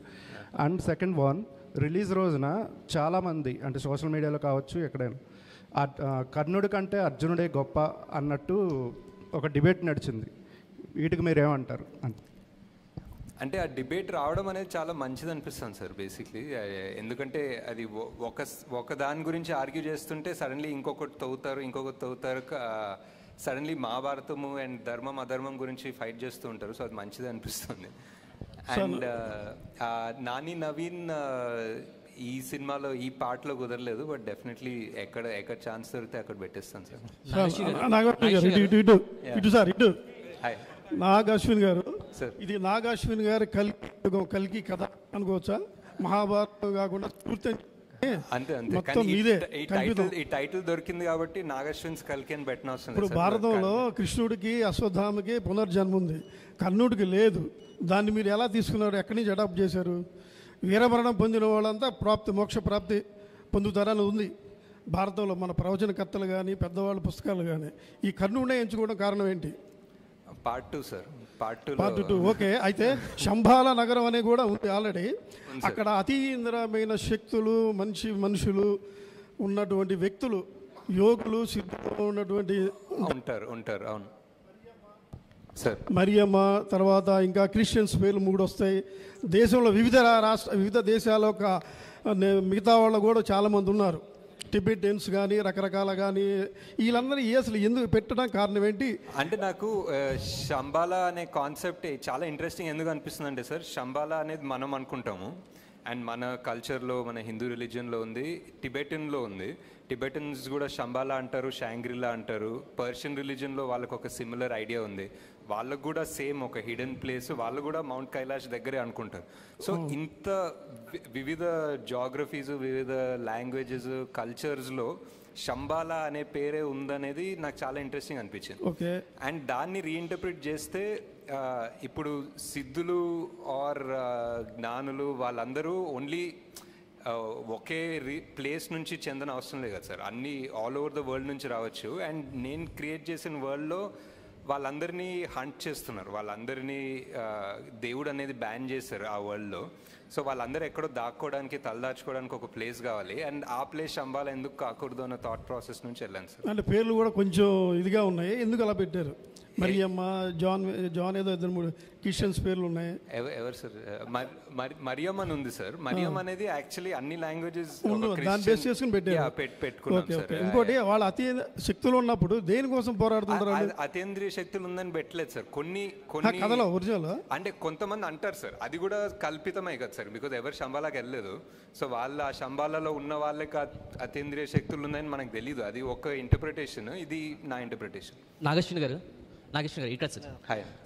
And second one, release రోజున చాలామంది అంటే సోషల్ మీడియాలో కావచ్చు ఎక్కడైనా కర్ణుడి కంటే అర్జునుడే గొప్ప అన్నట్టు ఒక డిబేట్ నడిచింది. వీటికి మీరేమంటారు? అంటే ఆ డిబేట్ రావడం అనేది చాలా మంచిది అనిపిస్తుంది సార్ బేసిక్లీ. ఎందుకంటే అది ఒక దాని గురించి ఆర్గ్యూ చేస్తుంటే సడన్లీ ఇంకొకటి తవ్వుతారు. సడన్లీ మహాభారతము అండ్ ధర్మం అధర్మం గురించి ఫైట్ చేస్తూ ఉంటారు. సో అది మంచిది అనిపిస్తుంది. అండ్ నాని నవీన్ ఈ సినిమాలో ఈ పార్ట్లో కుదరలేదు, బట్ డెఫినెట్లీ ఎక్కడ ఛాన్స్ దొరికితే అక్కడ పెట్టేస్తాను సార్. హాయ్ నాగశ్విన్ గారు, ఇది నాగశ్విన్ గారి కల్కి కథ అనుకోవచ్చా? మహాభారతం కాకుండా పూర్తి అంతే ఈ టైటిల్ దొరికింది కాబట్టి నాగశ్విన్స్ కల్కి అని పెట్టిన అవసరం. ఇప్పుడు భారతంలో కృష్ణుడికి అశ్వత్థామకి పునర్జన్మ ఉంది, కర్ణుడికి లేదు. దాన్ని మీరు ఎలా తీసుకున్నారు? ఎక్కడి నుంచి అడాప్ట్ చేశారు? వీరమరణం పొందిన వాళ్ళంతా మోక్ష ప్రాప్తి పొందుతారని ఉంది భారతంలో. మన ప్రవచనకర్తలు కానీ పెద్దవాళ్ళ పుస్తకాలు కానీ ఈ కర్ణుడినే ఎంచుకోవడం కారణం ఏంటి? Part 2 sir. Part 2 okay. అయితే శంబాల నగరం అనేది కూడా ఉంది ఆల్రెడీ. అక్కడ అతీంద్రమైన శక్తులు, మనుషులు ఉన్నటువంటి వ్యక్తులు, యోగులు, సిద్ధులు ఉన్నటువంటి ఉంటారు. అవును సార్. మరియమ్మ, తర్వాత ఇంకా క్రిస్టియన్స్ పేర్లు 3 వస్తాయి. దేశంలో వివిధ దేశాల మిగతా వాళ్ళు కూడా చాలామంది ఉన్నారు. టిబెటియన్స్ కానీ రకరకాల కానీ వీళ్ళందరూ అసలు ఎందుకు పెట్టడం కారణం ఏంటి? అంటే నాకు శంబాలా అనే కాన్సెప్ట్ చాలా ఇంట్రెస్టింగ్ ఎందుకు అనిపిస్తుంది అంటే సార్, శంబాలా అనేది మనం అనుకుంటాము అండ్ మన కల్చర్లో, మన హిందూ రిలీజియన్లో ఉంది, టిబెటన్లో ఉంది. టిబెటన్స్ కూడా శంబాలా అంటారు, షాంగ్రిలా అంటారు. పర్షియన్ రిలీజియన్లో వాళ్ళకు ఒక సిమిలర్ ఐడియా ఉంది. వాళ్ళకు కూడా సేమ్ ఒక హిడెన్ ప్లేస్, వాళ్ళు కూడా మౌంట్ కైలాష్ దగ్గరే అనుకుంటారు. సో ఇంత వివిధ జాగ్రఫీస్, వివిధ లాంగ్వేజెస్, కల్చర్స్లో శంబాలా అనే పేరే ఉందనేది నాకు చాలా ఇంట్రెస్టింగ్ అనిపించింది. అండ్ దాన్ని రీఇంటర్ప్రిట్ చేస్తే ఇప్పుడు సిద్ధులు ఆర్ జ్ఞానులు వాళ్ళందరూ ఓన్లీ ఒకే ప్లేస్ నుంచి చెందిన అవసరం లేదు కదా సార్. అన్నీ ఆల్ ఓవర్ ద వరల్డ్ నుంచి రావచ్చు. అండ్ నేను క్రియేట్ చేసిన వరల్డ్లో వాళ్ళందరినీ హంట్ చేస్తున్నారు, వాళ్ళందరినీ దేవుడు అనేది బ్యాన్ చేశారు ఆ వరల్డ్లో. సో వాళ్ళందరూ ఎక్కడో దాక్కోవడానికి, తలదాచుకోవడానికి ఒక ప్లేస్ కావాలి. అండ్ ఆ ప్లేస్ శంబాలా ఎందుకు కాకూడదు అన్న థాట్ ప్రాసెస్ నుంచి వెళ్ళాను సార్. అంటే పేర్లు కూడా కొంచెం ఇదిగా ఉన్నాయి, ఎందుకు అలా పెట్టారు? మరియమ్మ, జాన్ ఏదో 2-3 క్రిస్టియన్స్ పేర్లు ఉన్నాయి. ఎవరు సార్? మరియమ్మ అని ఉంది సార్. మరియమ్మ అనేది యాక్చువల్లీ అన్ని లాంగ్వేజెస్ దాన్ని బేస్ చేసుకుని పెట్టుకున్నాం. ఇంకోటి వాళ్ళ అతి శక్తులు ఉన్నప్పుడు దేనికోసం పోరాడుతుంటారు? అతీంద్రియ శక్తులు ఉందని పెట్టలేదు సార్. కొన్ని కథలో ఒరిజినల్ అంటే కొంతమంది అంటారు సార్, అది కూడా కల్పితమే కదా సార్, బికాజ్ ఎవరు శంబాలాకి వెళ్ళలేదు. సో వాళ్ళు ఆ శంబాలలో ఉన్న వాళ్ళకి అతీంద్రియ శక్తులు ఉన్నాయని మనకు తెలియదు. అది ఒక ఇంటర్ప్రిటేషన్, ఇది నా ఇంటర్ప్రిటేషన్. నాగేశ్వర్ గారు ఇక్కడ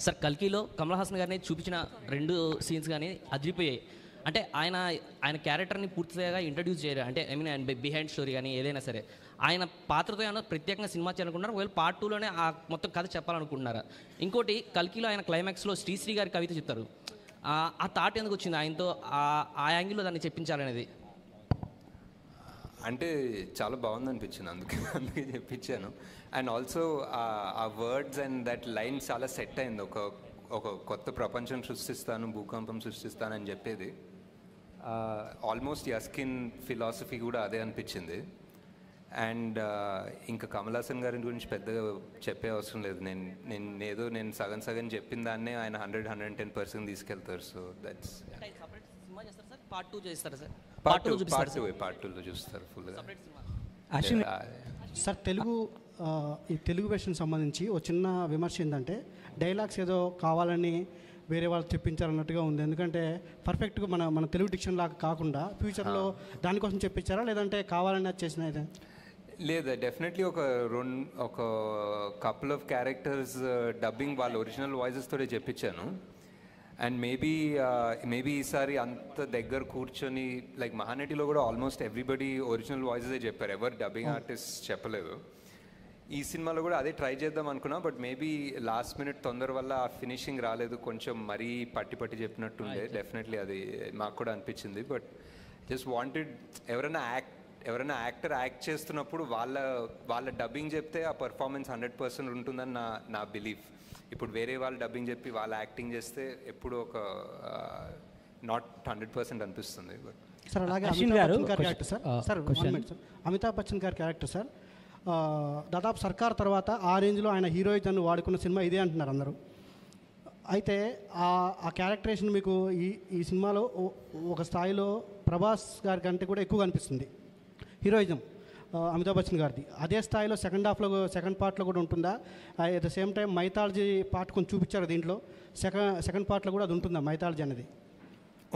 సార్ కల్కిలో కమల్ హాసన్ గారిని చూపించిన 2 సీన్స్ కానీ అదిరిపోయాయి. అంటే ఆయన క్యారెక్టర్ని పూర్తిగా ఇంట్రడ్యూస్ చేయరు. అంటే ఐ మీన్ ఆయన బిహైండ్ స్టోరీ కానీ ఏదైనా సరే ఆయన పాత్రతో ఏమైనా ప్రత్యేకంగా సినిమా చేయాలనుకుంటున్నారు, ఒకవేళ పార్ట్ 2లోనే ఆ మొత్తం కథ చెప్పాలనుకుంటున్నారా? ఇంకోటి కల్కిలో ఆయన క్లైమాక్స్లో శ్రీశ్రీ గారి కవిత చెప్తారు, ఆ థాట్ ఎందుకు వచ్చింది ఆయనతో, ఆ యాంగిల్లో దాన్ని చెప్పించాలనేది? అంటే చాలా బాగుంది అనిపించింది, అందుకే చెప్పించాను. అండ్ ఆల్సో ఆ వర్డ్స్ అండ్ దట్ లైన్ చాలా సెట్ అయింది. ఒక కొత్త ప్రపంచం సృష్టిస్తాను, భూకంపం సృష్టిస్తాను అని చెప్పేది ఆల్మోస్ట్ యస్కిన్ ఫిలాసఫీ కూడా అదే అనిపించింది. అండ్ ఇంకా కమల్ హాసన్ గారి గురించి పెద్దగా చెప్పే అవసరం లేదు. నేను సగం చెప్పిన దాన్నే ఆయన 110% తీసుకెళ్తారు. సో దట్స్ పార్ట్ 2 చేస్తారా సార్? పార్ట్ 2లో చూస్తారు ఫుల్గా. సార్ ఈ తెలుగు వెర్షన్ సంబంధించి ఒక చిన్న విమర్శ ఏంటంటే డైలాగ్స్ ఏదో కావాలని వేరే వాళ్ళు చెప్పించారన్నట్టుగా ఉంది. ఎందుకంటే పర్ఫెక్ట్గా మన తెలుగు డిక్షన్ లాగా కాకుండా ఫ్యూచర్లో దానికోసం చెప్పించారా, లేదంటే కావాలని అది చేసిన అయితే? లేదా, డెఫినెట్లీ ఒక కపుల్ ఆఫ్ క్యారెక్టర్స్ డబ్బింగ్ వాళ్ళ ఒరిజినల్ వాయిసెస్ తోనే చెప్పించాను. అండ్ మేబీ ఈసారి అంత దగ్గర కూర్చొని లైక్ మహానటిలో కూడా ఆల్మోస్ట్ ఎవ్రీబడి ఒరిజినల్ వాయిసెసే చెప్పారు, ఎవరు డబ్బింగ్ ఆర్టిస్ట్ చెప్పలేదు. ఈ సినిమాలో కూడా అదే ట్రై చేద్దాం అనుకున్నా, బట్ మేబీ లాస్ట్ మినిట్ తొందర వల్ల ఆ ఫినిషింగ్ రాలేదు, కొంచెం మరీ పట్టి చెప్పినట్టుండే. డెఫినెట్లీ అది మాకు కూడా అనిపించింది. బట్ జస్ట్ వాంటెడ్ ఎవరైనా యాక్టర్ యాక్ట్ చేస్తున్నప్పుడు వాళ్ళ డబ్బింగ్ చెప్తే ఆ పర్ఫార్మెన్స్ 100% ఉంటుందని నా బిలీఫ్. ఇప్పుడు వేరే వాళ్ళు డబ్బింగ్ చెప్పి వాళ్ళు యాక్టింగ్ చేస్తే ఎప్పుడు ఒక నాట్ 100% అనిపిస్తుంది. సార్ అలాగే అమితాబ్ బచ్చన్ గారి క్యారెక్టర్ సార్ దాదాపు సర్కార్ తర్వాత ఆ రేంజ్లో ఆయన హీరోయిజన్ వాడుకున్న సినిమా ఇదే అంటున్నారు అందరూ. అయితే ఆ క్యారెక్టరేషన్ మీకు ఈ సినిమాలో ఒక స్థాయిలో ప్రభాస్ గారి కంటే కూడా ఎక్కువ అనిపిస్తుంది హీరోయిజం అమితాబ్ బచ్చన్ గారిది. అదే స్థాయిలో సెకండ్ పార్ట్లో కూడా ఉంటుందా? At the same time mythology part కొంచెం చూపించారు దీంట్లో, సెకండ్ పార్ట్లో కూడా అది ఉంటుందా మైథాలజీ అనేది?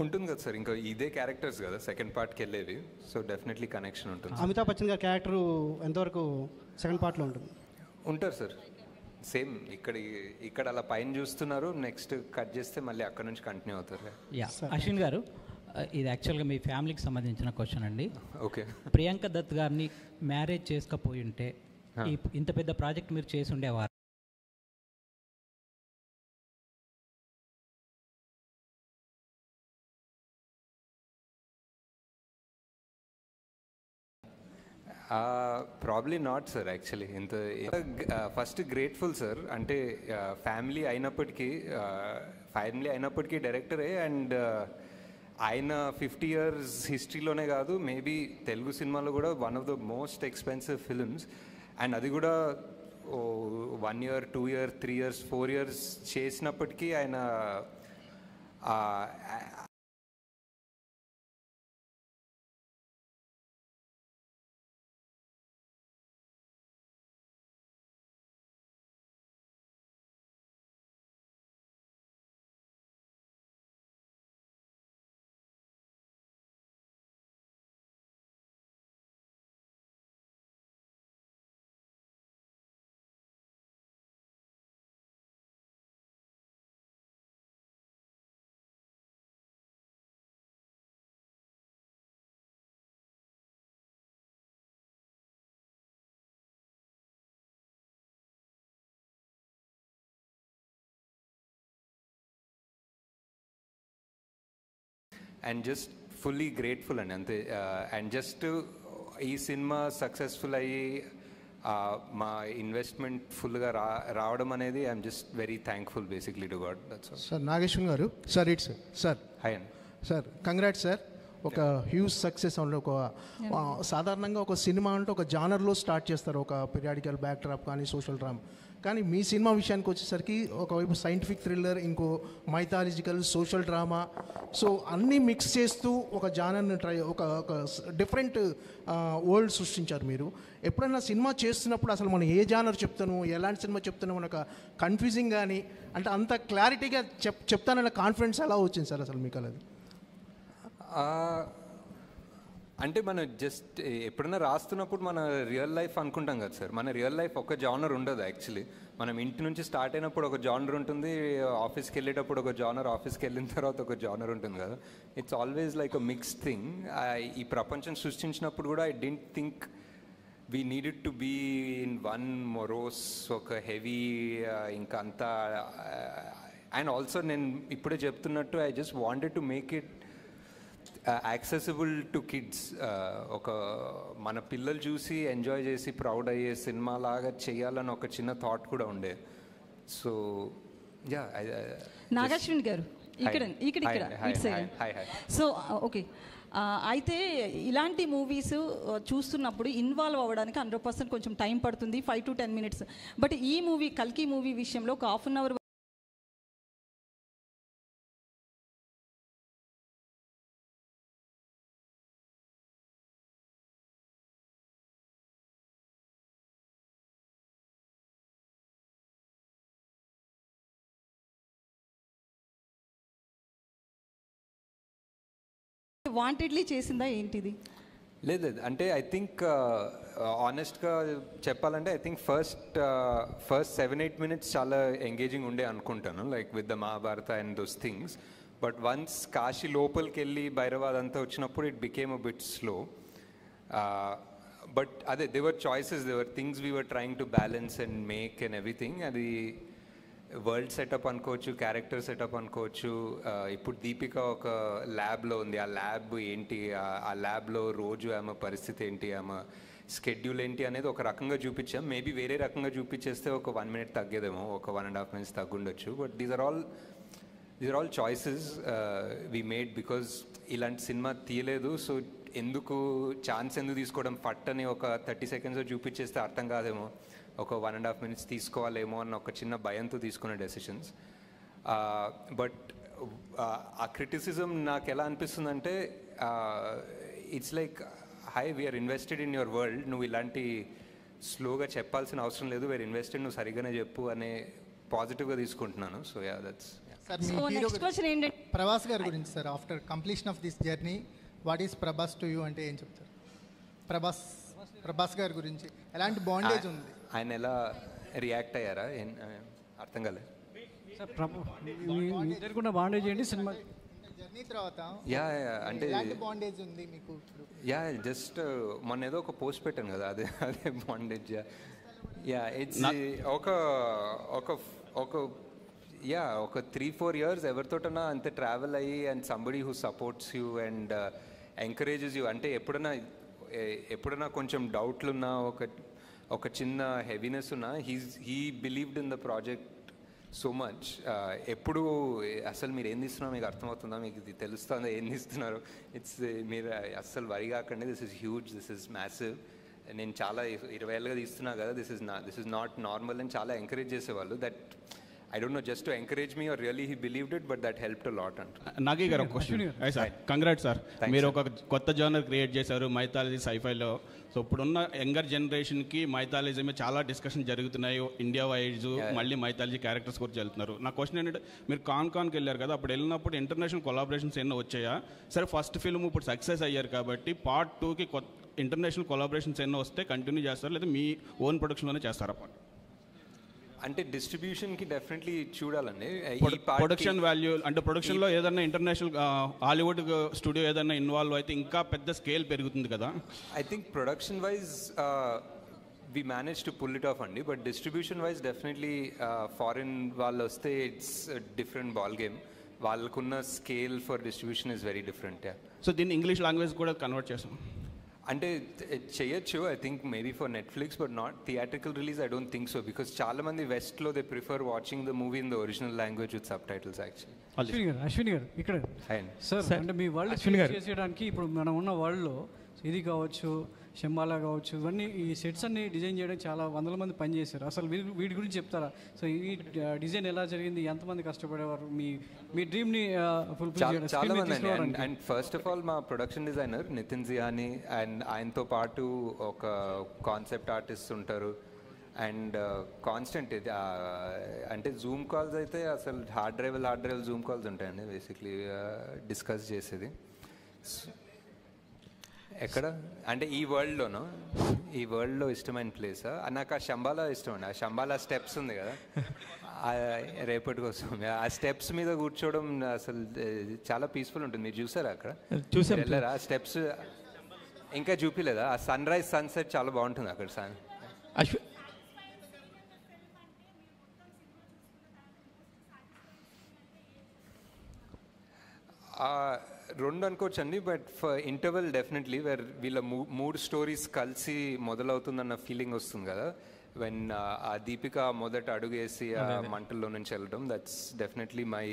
ఉంటుంది కదా సార్, ఇంకా ఇదే క్యారెక్టర్స్ కదా సెకండ్ పార్ట్కి వెళ్ళేవి. సో డెఫినెట్లీ కనెక్షన్ ఉంటుంది. అమితాబ్ బచ్చన్ గారి క్యారెక్టర్ ఎంతవరకు సెకండ్ పార్ట్లో ఉంటుంది? ఉంటారు సార్, సేమ్ ఇక్కడ అలా పైన చూస్తున్నారు, నెక్స్ట్ కట్ చేస్తే మళ్ళీ అక్కడ నుంచి కంటిన్యూ అవుతారు. అశ్విన్ గారు, ఇది యాక్చువల్గా మీ ఫ్యామిలీకి సంబంధించిన క్వశ్చన్ అండి. ఓకే. ప్రియాంక దత్ గారిని మ్యారేజ్ చేసుకపోయి ఉంటే ఇంత పెద్ద ప్రాజెక్ట్ మీరు చేసి ఉండేవారు? Probably not sir. Actually first grateful sir. అంటే ఫ్యామిలీ అయినప్పటికీ డైరెక్టరే. అండ్ ఆయన 50 years హిస్టరీలోనే కాదు, మేబీ తెలుగు సినిమాలో కూడా one of the most expensive films. And అది కూడా 1 year, 2 years, 3 years, 4 years చేసినప్పటికీ ఆయన అండ్ జస్ట్ ఫుల్లీ గ్రేట్ఫుల్ అండి అంతే. అండ్ జస్ట్ ఈ సినిమా సక్సెస్ఫుల్ అయ్యి మా ఇన్వెస్ట్మెంట్ ఫుల్గా రావడం అనేది I'm just very thankful basically to God. That's all. Sir Nageshwar గారు, సార్ ఇట్స్ సార్. హాయ్ అండి సార్, కంగ్రాట్స్ సార్. ఒక హ్యూజ్ సక్సెస్ అంటే సాధారణంగా ఒక సినిమా అంటే ఒక జానర్లో స్టార్ట్ చేస్తారు, ఒక పీరియాడికల్ బ్యాక్ డ్రాప్ కానీ సోషల్ డ్రామా. కానీ మీ సినిమా విషయానికి వచ్చేసరికి ఒకవైపు సైంటిఫిక్ థ్రిల్లర్, ఇంకో మైథాలజికల్, సోషల్ డ్రామా, సో అన్నీ మిక్స్ చేస్తూ ఒక జానర్ని ఒక డిఫరెంట్ వరల్డ్ సృష్టించారు మీరు. ఎప్పుడైనా సినిమా చేస్తున్నప్పుడు అసలు మనం ఏ జానర్ చెప్తాను, ఎలాంటి సినిమా చెప్తాను మనకు కన్ఫ్యూజింగ్ కానీ, అంటే అంత క్లారిటీగా చెప్తానన్న కాన్ఫిడెన్స్ ఎలా వచ్చింది సార్ అసలు మీకు? అది అంటే మనం జస్ట్ ఎప్పుడైనా రాస్తున్నప్పుడు మన రియల్ లైఫ్ అనుకుంటాం కదా సార్. మన రియల్ లైఫ్ ఒక జానర్ ఉండదు యాక్చువల్లీ. మనం ఇంటి నుంచి స్టార్ట్ అయినప్పుడు ఒక జానర్ ఉంటుంది, ఆఫీస్కి వెళ్ళేటప్పుడు ఒక జానర్, ఆఫీస్కి వెళ్ళిన తర్వాత ఒక జానర్ ఉంటుంది కదా. It's always like a mixed thing. ఈ ప్రపంచం సృష్టించినప్పుడు కూడా I didn't think we needed to be in one morose ఒక హెవీ ఇంకా అంతా. అండ్ ఆల్సో నేను ఇప్పుడే చెప్తున్నట్టు I just wanted to make it accessible to kids. ఒక మన పిల్లలు చూసి ఎంజాయ్ చేసి ప్రౌడ్ అయ్యే సినిమా లాగా చేయాలని ఒక చిన్న థాట్ కూడా ఉండే. So yeah. నాగశ్విన్ గారు ఇక్కడ సో ఓకే, అయితే ఇలాంటి మూవీస్ చూస్తున్నప్పుడు ఇన్వాల్వ్ అవ్వడానికి 100% కొంచెం టైం పడుతుంది, 5 to 10 minutes. బట్ ఈ మూవీ కల్కి మూవీ విషయంలో ఒక ½ an hour వాంటెడ్లీ చేసిందా ఏంటిది? లేదు, అంటే ఐ థింక్ ఆనెస్ట్గా చెప్పాలంటే ఐ థింక్ ఫస్ట్ 7-8 minutes చాలా ఎంగేజింగ్ ఉండే అనుకుంటాను, like with the Mahabharata and those things. But once Kashi లోపలికి వెళ్ళి భైరవాద్ అంతా వచ్చినప్పుడు it became a bit slow. But అదే they were choices, they were things we were trying to balance and make and everything. అది వరల్డ్ సెటప్ అనుకోవచ్చు, క్యారెక్టర్ సెటప్ అనుకోవచ్చు. ఇప్పుడు దీపిక ఒక ల్యాబ్లో ఉంది, ఆ ల్యాబ్ ఏంటి, ఆ ల్యాబ్లో రోజు ఆమె పరిస్థితి ఏంటి, ఆమె స్కెడ్యూల్ ఏంటి అనేది ఒక రకంగా చూపించాం. మేబీ వేరే రకంగా చూపించేస్తే ఒక 1 minute తగ్గేదేమో, ఒక 1.5 minutes తగ్గుండొచ్చు. But these are all choices we made because ఇలాంటి సినిమా తీయలేదు. సో ఎందుకు ఛాన్స్ ఎందుకు తీసుకోవడం, ఫట్ అని ఒక 30 seconds చూపించేస్తే అర్థం కాదేమో, ఒక 1.5 minutes తీసుకోవాలేమో అన్న ఒక చిన్న భయంతో తీసుకునే డెసిషన్స్. బట్ ఆ క్రిటిసిజం నాకు ఎలా అనిపిస్తుందంటే, it's like hi we're invested in your world, నువ్వు ఇలాంటి స్లోగా చెప్పాల్సిన అవసరం లేదు, వీఆర్ ఇన్వెస్టెడ్, నువ్వు సరిగ్గానే చెప్పు అనే పాజిటివ్గా తీసుకుంటున్నాను. So yeah, that's. Sir me hero Prabhas గారి గురించి sir, after completion of this journey what is Prabhas to you అంటే ఏం చెప్తారు? ప్రభాస్ గారి గురించి ఎలాంటి బాండేజ్ ఉంది? ఆయన ఎలా రియాక్ట్ అయ్యారా అర్థం కాలేదు. బాండేజ్ ఏంటి సినిమా జర్నీ తర్వాత? యా, అంటే బాండేజ్ ఉంది మీకు? యా, జస్ట్ మొన్న ఏదో ఒక పోస్ట్ పెట్టాను కదా, అదే బాండేజ్. యా, ఇట్స్ ఒక 3-4 years ఎవరితోటన్నా అంతే ట్రావెల్ అయ్యి and somebody who supports you and encourages you. అంటే ఎప్పుడన్నా కొంచెం డౌట్లున్నా, ఒక చిన్న హెవీనెస్ ఉన్నా, he believed in the project so much. ఎప్పుడు అసలు మీరు ఏం తీస్తున్నారో మీకు అర్థమవుతుందా, మీకు ఇది తెలుస్తుందా ఏం తీస్తున్నారు, మీరు అస్సలు వరి కాకండి, this is huge, this is massive, నేను చాలా 20 ఏళ్ళుగా తీస్తున్నా కదా, దిస్ ఇస్ నాట్ నార్మల్ అని చాలా ఎంకరేజ్ చేసేవాళ్ళు. That I don't know, just to encourage me or really he believed it, but that helped a lot. Nagi garu question. Hi sir, congrats sir. Meer oka kotta genre create chesaru mythology sci-fi lo. So ippudunna younger generation ki mythology me chaala discussion jarugutunnayi India wise, malli mythology characters gurinchi veltunnaru. Na question ఏంటంటే మీరు కాన్ కి వెళ్ళారు కదా, అప్పుడు వెళ్ళినప్పుడు international collaborations ఎన్నో వచ్చాయా? సరే ఫస్ట్ ఫిల్మ్ ఇప్పుడు సక్సెస్ అయ్యారు కాబట్టి పార్ట్ 2కి ఇంటర్నేషనల్ కొలాబరేషన్స్ ఎన్నో వస్తే కంటిన్యూ చేస్తారు, లేదా మీ ఓన్ ప్రొడక్షన్లోనే చేస్తారా? అంటే డిస్ట్రిబ్యూషన్కి డెఫినెట్లీ చూడాలండి. ప్రొడక్షన్ వాల్యూ అంటే ప్రొడక్షన్లో ఏదైనా ఇంటర్నేషనల్ హాలీవుడ్ స్టూడియో ఏదైనా ఇన్వాల్వ్ అయితే ఇంకా పెద్ద స్కేల్ పెరుగుతుంది కదా. I think production wise we manage to pull it off అండి, but distribution wise definitely foreign వాళ్ళు వస్తే ఇట్స్ డిఫరెంట్ బాల్ గేమ్. వాళ్ళకున్న scale for distribution is very different. So దీన్ని ఇంగ్లీష్ లాంగ్వేజ్ కూడా కన్వర్ట్ చేస్తాం అంటే చేయొచ్చు, I think maybe for Netflix, but not theatrical release. I don't think so, because చాలా మంది వెస్ట్లో they prefer watching the movie in the original language with subtitles. Actually Ashwini garu ఇక్కడ sir, అంటే మీ world చేసేయడానికి ఇప్పుడు మనం ఉన్న వరల్డ్లో ఇది కావచ్చు, శంబాలా కావచ్చు, ఇవన్నీ ఈ సెట్స్ అన్ని డిజైన్ చేయడానికి చాలా 100 మంది పనిచేశారు. అసలు వీటి గురించి చెప్తారా? సో ఈ డిజైన్ ఎలా జరిగింది, ఎంతమంది కష్టపడేవారు మీ డ్రీమ్ని ఫుల్ఫిల్ చేయడానికి? చాలా మంది అండి. అండ్ ఫస్ట్ ఆఫ్ ఆల్ మా ప్రొడక్షన్ డిజైనర్ నితిన్ జియాని, అండ్ ఆయనతో పాటు ఒక కాన్సెప్ట్ ఆర్టిస్ట్ ఉంటారు. అండ్ కాన్స్టెంట్ ఇది అంటే జూమ్ కాల్స్ అయితే అసలు హార్డ్ డ్రైవ్ జూమ్ కాల్స్ ఉంటాయండి బేసిక్లీ డిస్కస్ చేసేది. ఎక్కడ అంటే ఈ వరల్డ్లో ఇష్టమైన ప్లేస్ నాకు ఆ శంబాలా ఇష్టం అండి. ఆ శంబాలా స్టెప్స్ ఉంది కదా, రేపటికి వస్తుంది. ఆ స్టెప్స్ మీద కూర్చోవడం అసలు చాలా పీస్ఫుల్ ఉంటుంది. మీరు చూసారా అక్కడ? చూసారా ఆ స్టెప్స్ ఇంకా చూపిలేదా? ఆ సన్ రైజ్ సన్సెట్ చాలా బాగుంటుంది అక్కడ. రెండు అనుకోవచ్చు అండి, but for interval definitely where వీళ్ళ మూడు స్టోరీస్ కలిసి మొదలవుతుందన్న ఫీలింగ్ వస్తుంది కదా, వెన్ ఆ దీపిక మొదట అడుగేసి ఆ మంటల్లో నుంచి వెళ్ళడం, that's definitely my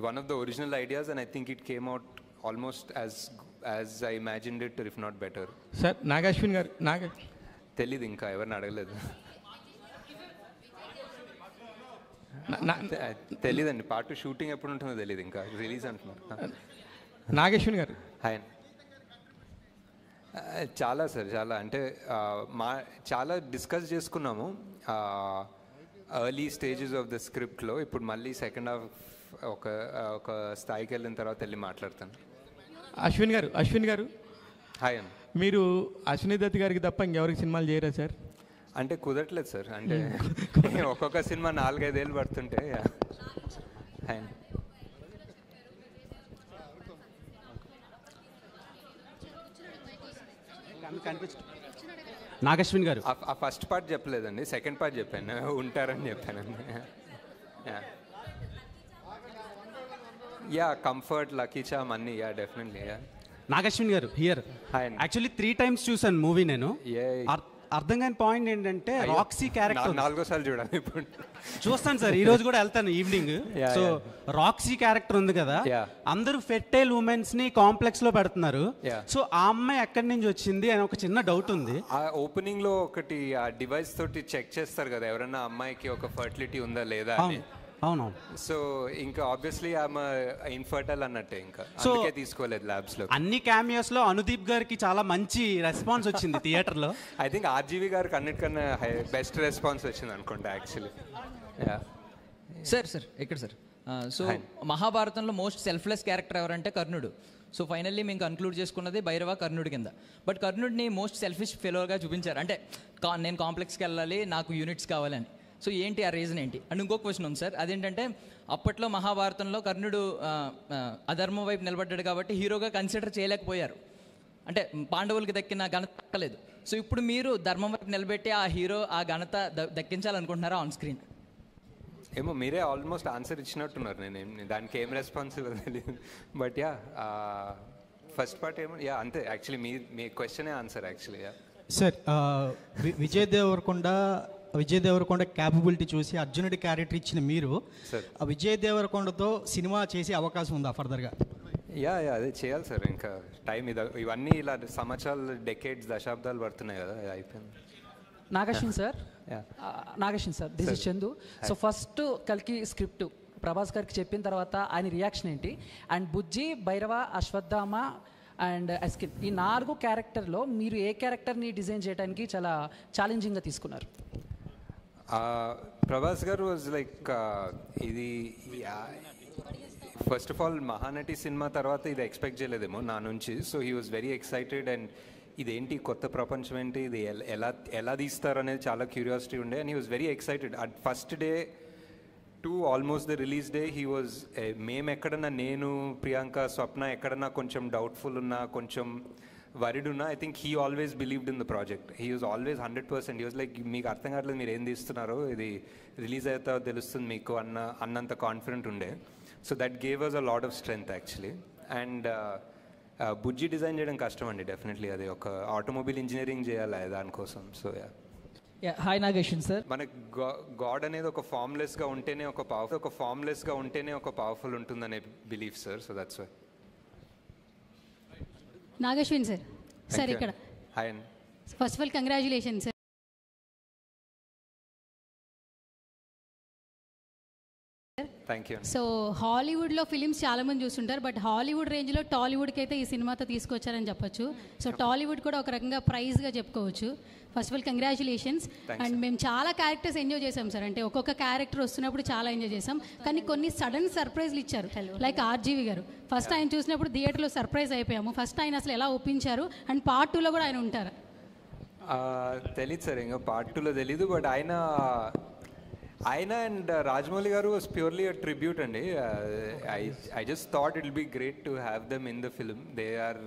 one of the original ideas, and I think it came out almost as I imagined it, if not better. Sir Nag Ashwin గారు తెలీదు, ఇంకా ఎవరిని అడగలేదు. తెలీదండి, పార్ట్ 2 షూటింగ్ ఎప్పుడు ఉంటుందో తెలియదు, ఇంకా రిలీజ్ అంటున్నారు. నాగేశ్వన్ గారు హాయ్. చాలా సార్, చాలా అంటే చాలా డిస్కస్ చేసుకున్నాము ఎర్లీ స్టేజెస్ ఆఫ్ ద స్క్రిప్ట్లో. ఇప్పుడు మళ్ళీ సెకండ్ హాఫ్ ఒక స్థాయికి వెళ్ళిన తర్వాత వెళ్ళి మాట్లాడతాను. అశ్విన్ గారు హాయ్ అండి. మీరు అశ్విని దత్ గారికి తప్ప ఇంకెవరికి సినిమాలు చేయరా సార్? అంటే కుదరట్లేదు సార్, అంటే ఒక్కొక్క సినిమా 4-5 ఏళ్ళు పడుతుంటే. నాగశ్విన్ గారు ఆ ఫస్ట్ పార్ట్ చెప్పలేదండి, సెకండ్ పార్ట్ చెప్పాను, ఉంటారని చెప్పానండి. యా కంఫర్ట్, లక్కీ చామ్ అన్నీ, యా డెఫినెట్లీ. యా నాగశ్విన్ గారు హియర్. యాక్చువల్లీ 3 times చూసాను మూవీ నేను. అర్థం కాని పాయింట్ ఏంటంటే రాక్సీ క్యారెక్టర్ 4వ సార్లు చూడాలి ఇప్పుడు. చూస్తాను సార్, ఈ రోజు కూడా వెళ్తాను ఈవినింగ్. సో రాక్సీ క్యారెక్టర్ ఉంది కదా, అందరూ ఫెర్టైల్ ఉమెన్స్ ని కాంప్లెక్స్ లో పెడుతున్నారు. సో ఆ అమ్మాయి ఎక్కడి నుంచి వచ్చింది అని ఒక చిన్న డౌట్ ఉంది. ఆ ఓపెనింగ్ లో ఒకటి ఆ డివైస్ తోటి చెక్ చేస్తారు కదా ఎవరైనా అమ్మాయికి ఒక ఫర్టిలిటీ ఉందా లేదా అని. అవును. సో ఇంకా ఆబ్వియస్లీ ఆమె ఇన్ఫర్టైల్ అన్నట్టే, ఇంకా అందుకే తీసుకోలేదు ల్యాబ్స్ లో. అన్ని క్యామియోస్ లో అనుదీప్ గారికి చాలా మంచి రెస్పాన్స్ వచ్చింది థియేటర్ లో. ఐ థింక్ ఆర్జీవి గారికి అన్నిటికన్నా బెస్ట్ రెస్పాన్స్ వచ్చింది అనుకుంటా యాక్చువల్లీ. సార్ ఇక్కడ సార్, సో మహాభారతంలో మోస్ట్ సెల్ఫ్లెస్ క్యారెక్టర్ ఎవరంటే కర్ణుడు. సో ఫైనల్లీ మేము కన్క్లూడ్ చేసుకున్నది భైరవ కర్ణుడి కింద. బట్ కర్ణుడిని మోస్ట్ సెల్ఫిష్ ఫెలోగా చూపించారు, అంటే నేను కాంప్లెక్స్కి వెళ్ళాలి, నాకు యూనిట్స్ కావాలని. సో ఏంటి ఆ రీజన్ ఏంటి? అండ్ ఇంకో క్వశ్చన్ ఉంది సార్, అదేంటంటే అప్పట్లో మహాభారతంలో కర్ణుడు అధర్మం వైపు నిలబడ్డాడు కాబట్టి హీరోగా కన్సిడర్ చేయలేకపోయారు, అంటే పాండవులకి దక్కిన ఘనత దక్కలేదు. సో ఇప్పుడు మీరు ధర్మం వైపు నిలబెట్టి ఆ హీరో ఆ ఘనత దక్కించాలనుకుంటున్నారా ఆన్ స్క్రీన్? ఏమో మీరే ఆల్మోస్ట్ ఆన్సర్ ఇచ్చినట్టున్నారు, నేను దానికి ఏం రెస్పాన్స్ తెలియదు. బట్ యా ఫస్ట్ పార్ట్ ఏమో యా అంతే, యాక్చువల్లీ మీ క్వశ్చనే answer actually. Ya sir, Vijay Devarakonda capability చూసి అర్జునుడి క్యారెక్టర్ ఇచ్చిన మీరు విజయ్ దేవరకొండతో సినిమా చేసే అవకాశం ఉందా ఫర్దర్గా? యా అదే చేయాలి సార్, ఇంకా టైం ఇవన్నీ ఇలా సంవత్సరాలు డెకేడ్స్ దశాబ్దాలు పడుతున్నాయి కదా, అయిపోయింది. Nagashwin sir, this is Chandu. So first కల్కి స్క్రిప్ట్ ప్రభాస్ గారికి చెప్పిన తర్వాత ఆయన రియాక్షన్ ఏంటి? అండ్ బుజ్జి, భైరవ, అశ్వత్థామ అండ్ అస్కిన్, ఈ 4 క్యారెక్టర్లో మీరు ఏ క్యారెక్టర్ని డిజైన్ చేయడానికి చాలా ఛాలెంజింగ్గా తీసుకున్నారు? ప్రభాస్ గారు వాజ్ లైక్ ఇది first of all Mahanati cinema తర్వాత ఇది ఎక్స్పెక్ట్ చేయలేదేమో నా నుంచి. So he was very excited, and ఇదేంటి కొత్త ప్రపంచం ఏంటి, ఇది ఎలా తీస్తారు అనేది చాలా క్యూరియాసిటీ ఉండే. And he was very excited at first day to almost the release day. He was మేము ఎక్కడన్నా, నేను, ప్రియాంక, స్వప్న ఎక్కడన్నా కొంచెం డౌట్ఫుల్ ఉన్నా, కొంచెం వరిడ్ ఉన్నా, I think he always believed in the project. He was always 100%. He was like మీకు అర్థం కావట్లేదు మీరు ఏం తీస్తున్నారో, ఇది రిలీజ్ అవుతా తెలుస్తుంది మీకు అన్నంత కాన్ఫిడెంట్ ఉండే. So that gave us a lot of strength actually. And Bujji design చేయడం కష్టం అండి, డెఫినెట్లీ అది ఒక ఆటోమొబైల్ ఇంజనీరింగ్ చేయాలి దానికోసం. సో హాయ్ నాగేశ్వన్ సార్, మనకు గాడ్ అనేది ఒక ఫార్మ్లెస్గా ఉంటేనే ఒక పవర్ఫుల్ ఉంటుందనే belief sir. So that's why. Nagashwin sir ఇక్కడ. హాయ్ అండి. First of all congratulation sir. Thank you. So హాలీవుడ్లో ఫిలిమ్స్ చాలా మంది చూస్తుంటారు, బట్ హాలీవుడ్ రేంజ్లో టాలీవుడ్కి అయితే ఈ సినిమాతో తీసుకొచ్చారని చెప్పొచ్చు. సో టాలీవుడ్ కూడా ఒక రకంగా ప్రైజ్గా చెప్పుకోవచ్చు. First of all congratulations. And మేము చాలా క్యారెక్టర్స్ ఎంజాయ్ చేసాం సార్, అంటే ఒక్కొక్క క్యారెక్టర్ వస్తున్నప్పుడు చాలా ఎంజాయ్ చేసాం. కానీ కొన్ని సడన్ సర్ప్రైజ్లు ఇచ్చారు, లైక్ ఆర్జీవి గారు. ఫస్ట్ ఆయన చూసినప్పుడు థియేటర్లో సర్ప్రైజ్ అయిపోయాము. ఫస్ట్ ఆయన అసలు ఎలా ఒప్పించారు, అండ్ పార్ట్ 2లో కూడా ఆయన ఉంటారు? తెలీదు సార్, ఇంకా పార్ట్ 2లో తెలీదు. బట్ ఆయన అండ్ రాజమౌళి గారు వాజ్ ప్యూర్లీ అ ట్రిబ్యూట్ అండి. I just thought it will be great to have them in the film. They are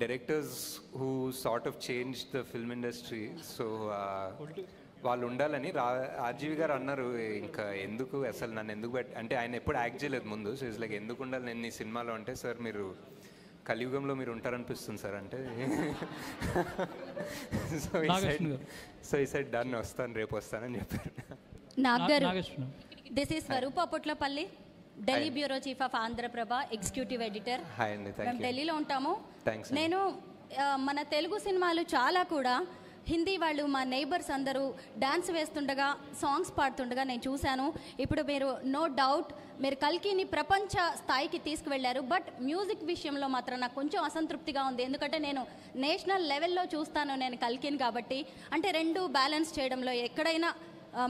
directors who sort of change the film industry. So వాళ్ళు ఉండాలని RGV గారు అన్నారు, ఇంకా ఎందుకు అసలు నన్ను ఎందుకు అంటే ఆయన ఎప్పుడు యాక్ట్ చేయలేదు ముందు. సో ఇట్స్ లైక్ ఎందుకు ఉండాలి నేను ఈ సినిమాలో అంటే, సార్ మీరు కలియుగంలో మీరు ఉంటారనిపిస్తుంది సార్ అంటే. సో ఈ సైడ్ డన్, వస్తాను రేపు వస్తానని చెప్పారు. Nagar, this is Swaroopa Putlapalli, Delhi bureau chief of Andhra Prabha, executive editor. Hi అండి, మేము ఢిల్లీలో ఉంటాము. థ్యాంక్స్. నేను మన తెలుగు సినిమాలు చాలా కూడా హిందీ వాళ్ళు మా నైబర్స్ అందరూ డాన్స్ వేస్తుండగా, సాంగ్స్ పాడుతుండగా నేను చూశాను. ఇప్పుడు మీరు నో డౌట్ మీరు కల్కిని ప్రపంచ స్థాయికి తీసుకువెళ్ళారు. బట్ మ్యూజిక్ విషయంలో మాత్రం నాకు కొంచెం అసంతృప్తిగా ఉంది. ఎందుకంటే నేను నేషనల్ లెవెల్లో చూస్తాను నేను కల్కిని కాబట్టి. అంటే రెండు బ్యాలెన్స్ చేయడంలో ఎక్కడైనా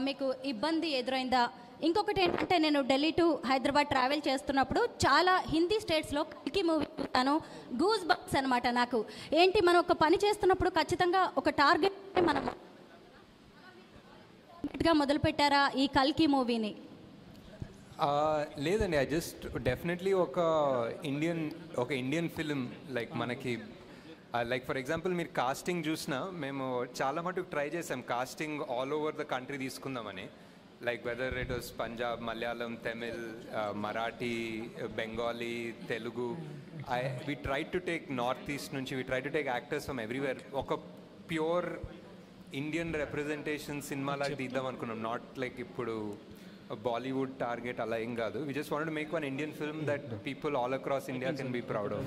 మీకు ఇబ్బంది ఎదురైందా? ఇంకొకటి ఏంటంటే నేను ఢిల్లీ టు హైదరాబాద్ ట్రావెల్ చేస్తున్నప్పుడు చాలా హిందీ స్టేట్స్లో కల్కి మూవీ చూస్తాను. గూస్ బంప్స్ అనమాట నాకు. ఏంటి, మనం ఒక పని చేస్తున్నప్పుడు ఖచ్చితంగా ఒక టార్గెట్ మనం మొదలుపెట్టారా ఈ కల్కి మూవీని? లేదండి, ఐ జస్ట్ డెఫినెట్లీ ఒక ఇండియన్ ఫిలిం లైక్ మనకి లైక్ ఫర్ ఎగ్జాంపుల్ మీరు కాస్టింగ్ చూసినా మేము చాలా మటుకు ట్రై చేసాం casting all over the country తీసుకుందామని. Like whether it was Punjab, Malayalam, Tamil, Marathi, Bengali, Telugu. We tried to take Northeast nunchi, we tried to take actors from everywhere. Oka pure Indian representation cinema like didam anukunnam, not like ippudu Bollywood target ala em gaadu. We just wanted to make one Indian film that people all across India can be proud of.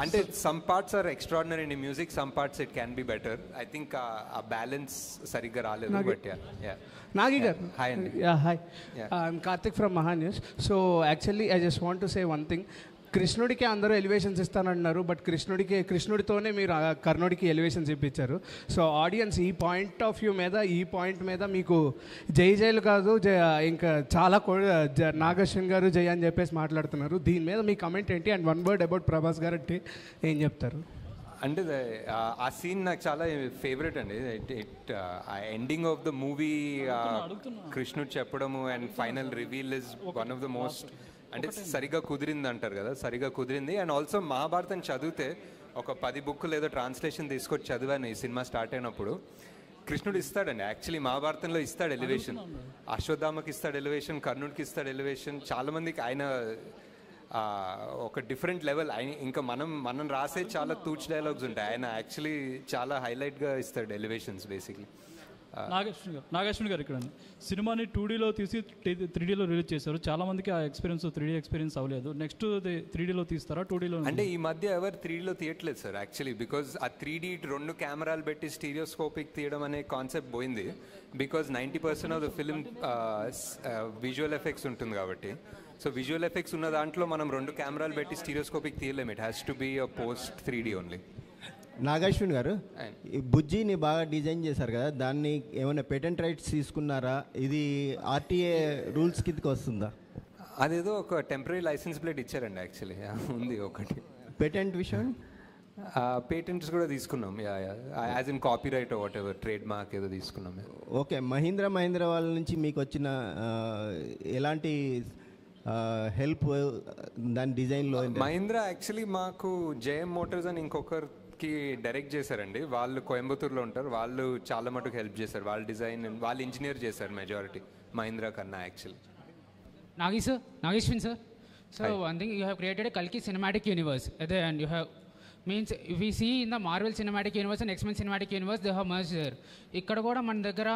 అంటే some parts are extraordinary in music, some parts it can be better. I think ఆ balance సరిగ్గా రాలేదు. But Nagi gar. Hi Andy. Yeah, hi. I'm Karthik from Mahanews. So actually I just want to say one thing. కృష్ణుడికి అందరూ elevations ఇస్తానంటున్నారు, but కృష్ణుడితోనే మీరు కర్ణుడికి elevations ఇప్పించారు. So audience ఈ point మీద మీకు జైలు కాదు, ఇంకా చాలా నాగశ్విన్ గారు జై అని చెప్పేసి మాట్లాడుతున్నారు. దీని మీద మీ కమెంట్ ఏంటి? And one word about Prabhas గారు అంటే ఏం చెప్తారు? అంటే ఆ సీన్ నాకు చాలా ఫేవరెట్ అండి. ఎండింగ్ ఆఫ్ ద మూవీ కృష్ణుడు చెప్పడము and final reveal is one of the most, అంటే సరిగా కుదిరింది అంటారు కదా, సరిగా కుదిరింది. అండ్ ఆల్సో మహాభారతం చదివితే ఒక 10 బుక్కులు ఏదో ట్రాన్స్లేషన్ తీసుకొచ్చి చదివాను ఈ సినిమా స్టార్ట్ అయినప్పుడు. కృష్ణుడు ఇస్తాడండి యాక్చువల్లీ మహాభారతంలో ఇస్తాడు ఎలివేషన్, అశ్వత్థామకి ఇస్తాడు ఎలివేషన్, కర్ణుడికి ఇస్తాడు ఎలివేషన్. చాలామందికి ఆయన ఒక డిఫరెంట్ లెవెల్. ఇంకా మనం రాసే చాలా తూచ్ డైలాగ్స్ ఉంటాయి, ఆయన యాక్చువల్లీ చాలా హైలైట్గా ఇస్తాడు ఎలివేషన్స్ బేసిక్లీ. నాగేశ్వరి గారు ఇక్కడ సినిమాని 2Dలో తీసి 3Dలో రిలీజ్ చేశారు. చాలా మందికి ఆ ఎక్స్పీరియన్స్ 3D ఎక్స్పీరియన్స్ అవ్వలేదు. నెక్స్ట్ 3Dలో తీస్తారా 2Dలో? అంటే ఈ మధ్య ఎవరు 3Dలో తీయట్లేదు సార్ యాక్చువల్లీ, బికాజ్ ఆ 3D 2 కెమెరాలు పెట్టి స్టీరియోస్కోపిక్ తీయడం అనే కాన్సెప్ట్ పోయింది. Because 90% of the film visual effects ఉంటుంది కాబట్టి. సో విజువల్ ఎఫెక్ట్స్ ఉన్న దాంట్లో మనం 2 కెమెరాలు పెట్టి స్టీరియోస్కోపిక్ తీయలేము. It has to be a post 3D only. Nagashwin garu, ఈ బుజ్జిని బాగా డిజైన్ చేశారు కదా, దాన్ని ఏమైనా పేటెంట్ రైట్స్ తీసుకున్నారా? ఇది ఆర్టీఏ రూల్స్ కిందకి వస్తుందా? అదేదో ఒక టెంపరీ లైసెన్స్ ప్లేట్ ఇచ్చారండి యాక్చువల్లీ, ఉంది ఒకటి. పేటెంట్ విషయం పేటెంట్స్ కూడా తీసుకున్నాం, as in copy right what ever, trade mark ఏదో తీసుకున్నాం. ఓకే, మహీంద్రా వాళ్ళ నుంచి మీకు వచ్చిన ఎలాంటి హెల్ప్ దాని డిజైన్లో? మహీంద్రా యాక్చువల్లీ మాకు జేఎం మోటార్స్ అని ఇంకొకరికి డైరెక్ట్ చేశారండి. వాళ్ళు కోయంబత్తూర్లో ఉంటారు, వాళ్ళు చాలా మటుకు హెల్ప్ చేశారు. వాళ్ళ డిజైన్ వాళ్ళు ఇంజనీర్ చేశారు మెజారిటీ మహీంద్రా కన్నా actually. Nageshwin sir. So one thing, you have created a Kalki cinematic universe, and you have means if we see in the Marvel cinematic universe and X-Men cinematic universe, they have merged there. ఇక్కడ కూడా మన దగ్గర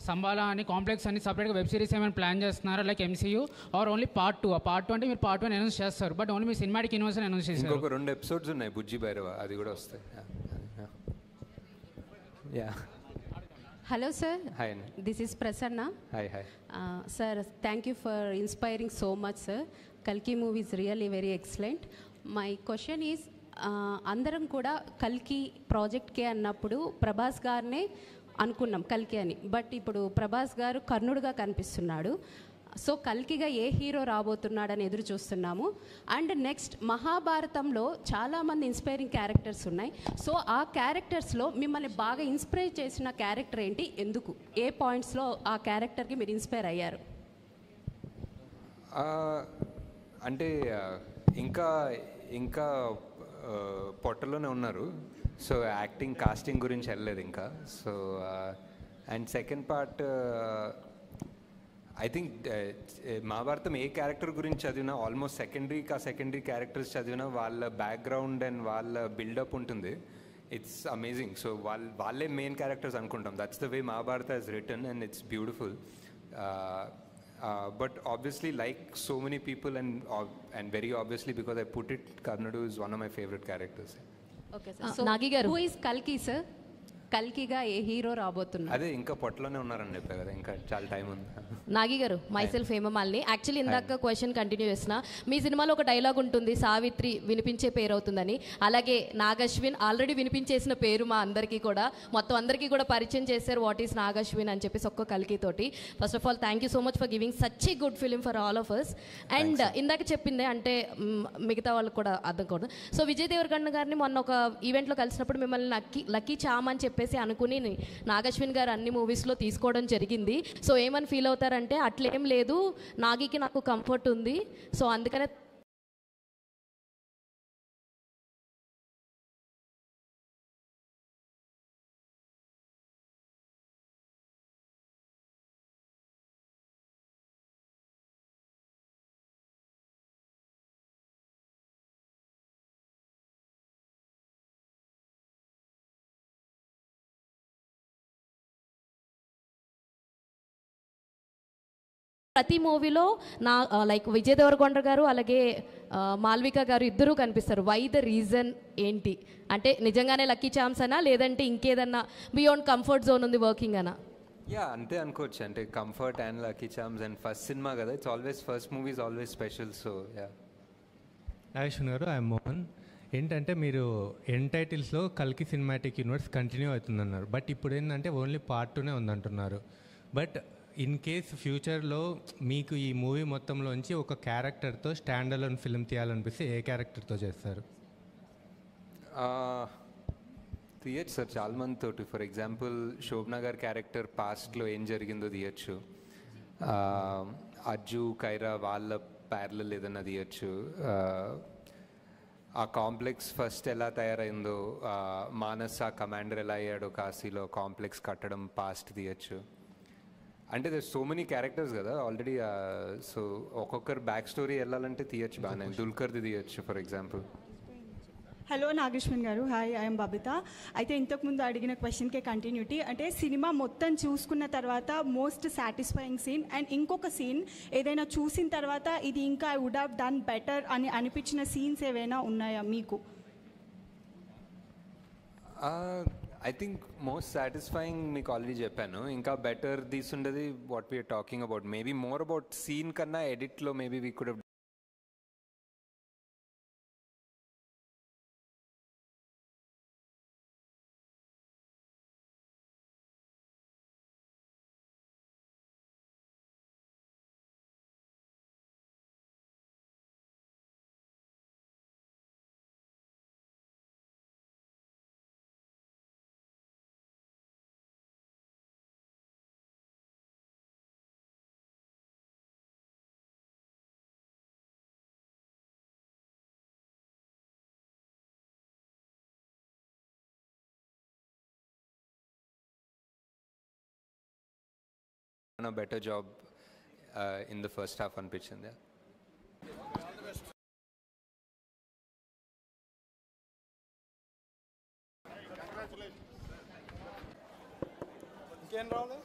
సంబాలా అని complex అని సపరేట్గా web series ఏమైనా plan చేస్తున్నారా like MCU or only part 2? ఆ పార్ట్ 2 అంటే మీరు పార్ట్ 1 అనౌన్స్ చేస్తారు, బట్ ఓన్లీ మీ సినిమాటిక్ యూనివర్స్ అనౌన్స్ చేస్తారు. ఇంకొక 2 ఎపిసోడ్స్ ఉన్నాయి బుజ్జి భైరవ, అది కూడా వస్తాయి. Hello sir. Hi. This is Prasanna. Hi. Sir, thank you for inspiring so much sir. Kalki movie is really very excellent. My question is, అందరం కూడా కల్కి ప్రాజెక్ట్కే అన్నప్పుడు ప్రభాస్ గారినే అనుకున్నాం కల్కి అని, బట్ ఇప్పుడు ప్రభాస్ గారు కర్ణుడుగా కనిపిస్తున్నాడు. సో కల్కిగా ఏ హీరో రాబోతున్నాడని ఎదురు చూస్తున్నాము. అండ్ నెక్స్ట్ మహాభారతంలో చాలామంది ఇన్స్పైరింగ్ క్యారెక్టర్స్ ఉన్నాయి. సో ఆ క్యారెక్టర్స్లో మిమ్మల్ని బాగా ఇన్స్పైర్ చేసిన క్యారెక్టర్ ఏంటి, ఎందుకు, ఏ పాయింట్స్లో ఆ క్యారెక్టర్కి మీరు ఇన్స్పైర్ అయ్యారు? అంటే ఇంకా ఇంకా పొట్టలోనే ఉన్నారు. సో యాక్టింగ్ కాస్టింగ్ గురించి వెళ్ళలేదు ఇంకా. So and second part I think Mahabharatam A character గురించి చదివినా ఆల్మోస్ట్ సెకండరీ క్యారెక్టర్స్ చదివినా వాళ్ళ బ్యాక్గ్రౌండ్ అండ్ వాళ్ళ బిల్డప్ ఉంటుంది. It's amazing. సో వాళ్ళే మెయిన్ క్యారెక్టర్స్ అనుకుంటాం. That's the way Mahabharata is return and it's beautiful. But obviously, like so many people, and very obviously because I put it, Karnudu is one of my favorite characters. Okay, sir. So, Nagi garu, who is Kalki, sir? కల్కిగా ఏ hero రాబోతున్నారు? అదే ఇంకా పొట్టలోనే ఉన్నారని చెప్పా కదా, ఇంకా చాలా టైం ఉంది. నాగి గారు, మైసెల్ఫ్ హేమమాలిని. యాక్చువల్లీ ఇందాక క్వశ్చన్ కంటిన్యూ చేసిన, మీ సినిమాలో ఒక డైలాగ్ ఉంటుంది, సావిత్రి వినిపించే పేరు అవుతుందని. అలాగే నాగశ్విన్ ఆల్రెడీ వినిపించేసిన పేరు మా అందరికీ కూడా, మొత్తం అందరికీ కూడా పరిచయం చేశారు వాట్ ఈస్ నాగశ్విన్ అని చెప్పేసి ఒక్క కల్కి తోటి. First of all thank you so much for giving such a good film for all of us. And ఇందాక చెప్పిందే అంటే మిగతా వాళ్ళకి కూడా అర్థం కాదు. సో విజయ్ దేవరకొండ గారిని మొన్న ఒక ఈవెంట్లో కలిసినప్పుడు మిమ్మల్ని లక్కీ చామ్ అని చెప్పేసి అనుకుని నాగశ్విన్ గారు అన్ని మూవీస్లో తీసుకోవడం జరిగింది. సో ఏమని ఫీల్ అవుతారంటే, అట్లేం లేదు, నాగికి నాకు కంఫర్ట్ ఉంది, సో అందుకనే ప్రతి మూవీలో నా లైక్ విజయ్ దేవరకొండ గారు అలాగే మాల్విక గారు ఇద్దరూ కనిపిస్తారు. వై ద రీజన్ ఏంటి? అంటే నిజంగానే లక్కీ ఛాన్స్ అనా, లేదంటే ఇంకేదన్నా బియాండ్ కంఫర్ట్ జోన్ ఉంది వర్కింగ్ అనా? యా, అంతే అనుకోవచ్చు. అంటే comfort and lucky charms and first cinema కదా, it's always first movie is always special. So ya. Nageshwar garu, I'm Mohan. ఏంటంటే మీరు ఎండ్ టైటిల్స్లో కల్కి సినిమాటిక్ యూనివర్స్ కంటిన్యూ అవుతుందన్నారు, బట్ ఇప్పుడు ఏంటంటే ఓన్లీ పార్ట్ 2నే ఉందంటున్నారు. బట్ ఇన్ కేస్ ఫ్యూచర్లో మీకు ఈ మూవీ మొత్తంలోంచి ఒక క్యారెక్టర్తో స్టాండ్ అలోన్ ఫిల్మ్ తీయాలనిపిస్తే ఏ క్యారెక్టర్తో చేస్తారు? తీయచ్చు సార్, చాలా మంది తోటి. ఫర్ ఎగ్జాంపుల్ శోభనా గారి క్యారెక్టర్ పాస్ట్లో ఏం జరిగిందో తీయచ్చు. అజ్జు కైరా వాళ్ళ ప్యారలల్ ఏదన్నా తీయచ్చు. ఆ కాంప్లెక్స్ ఫస్ట్ ఎలా తయారైందో, మానస్ ఆ కమాండర్ ఎలా అయ్యాడో కాశీలో కాంప్లెక్స్ కట్టడం పాస్ట్ తీయచ్చు. అంటే దర్ సో మెనీ క్యారెక్టర్స్ కదా ఆల్రెడీ. సో ఒక్కొక్కరు బ్యాక్ స్టోరీ వెళ్ళాలంటే తీయచ్చు బాగానే. దుల్కర్ది తీయచ్చు ఫర్ ఎగ్జాంపుల్. హలో నాగేశ్వన్ గారు, హాయ్, ఐఎమ్ బబిత. అయితే ఇంతకుముందు అడిగిన క్వశ్చన్కే కంటిన్యూటీ. అంటే సినిమా మొత్తం చూసుకున్న తర్వాత మోస్ట్ సాటిస్ఫైయింగ్ సీన్ అండ్ ఇంకొక సీన్ ఏదైనా చూసిన తర్వాత ఇది ఇంకా I would have done better అని అనిపించిన సీన్స్ ఏవైనా ఉన్నాయా మీకు? ఐ థింక్ మోస్ట్ సాటిస్ఫైయింగ్ మీకు ఆల్రెడీ చెప్పాను. ఇంకా బెటర్ తీసుండేది what we're talking about. Maybe more about scene కన్నా ఎడిట్లో maybe we could have a better job in the first half అనిపించింది. ఇంకేం రావాలి?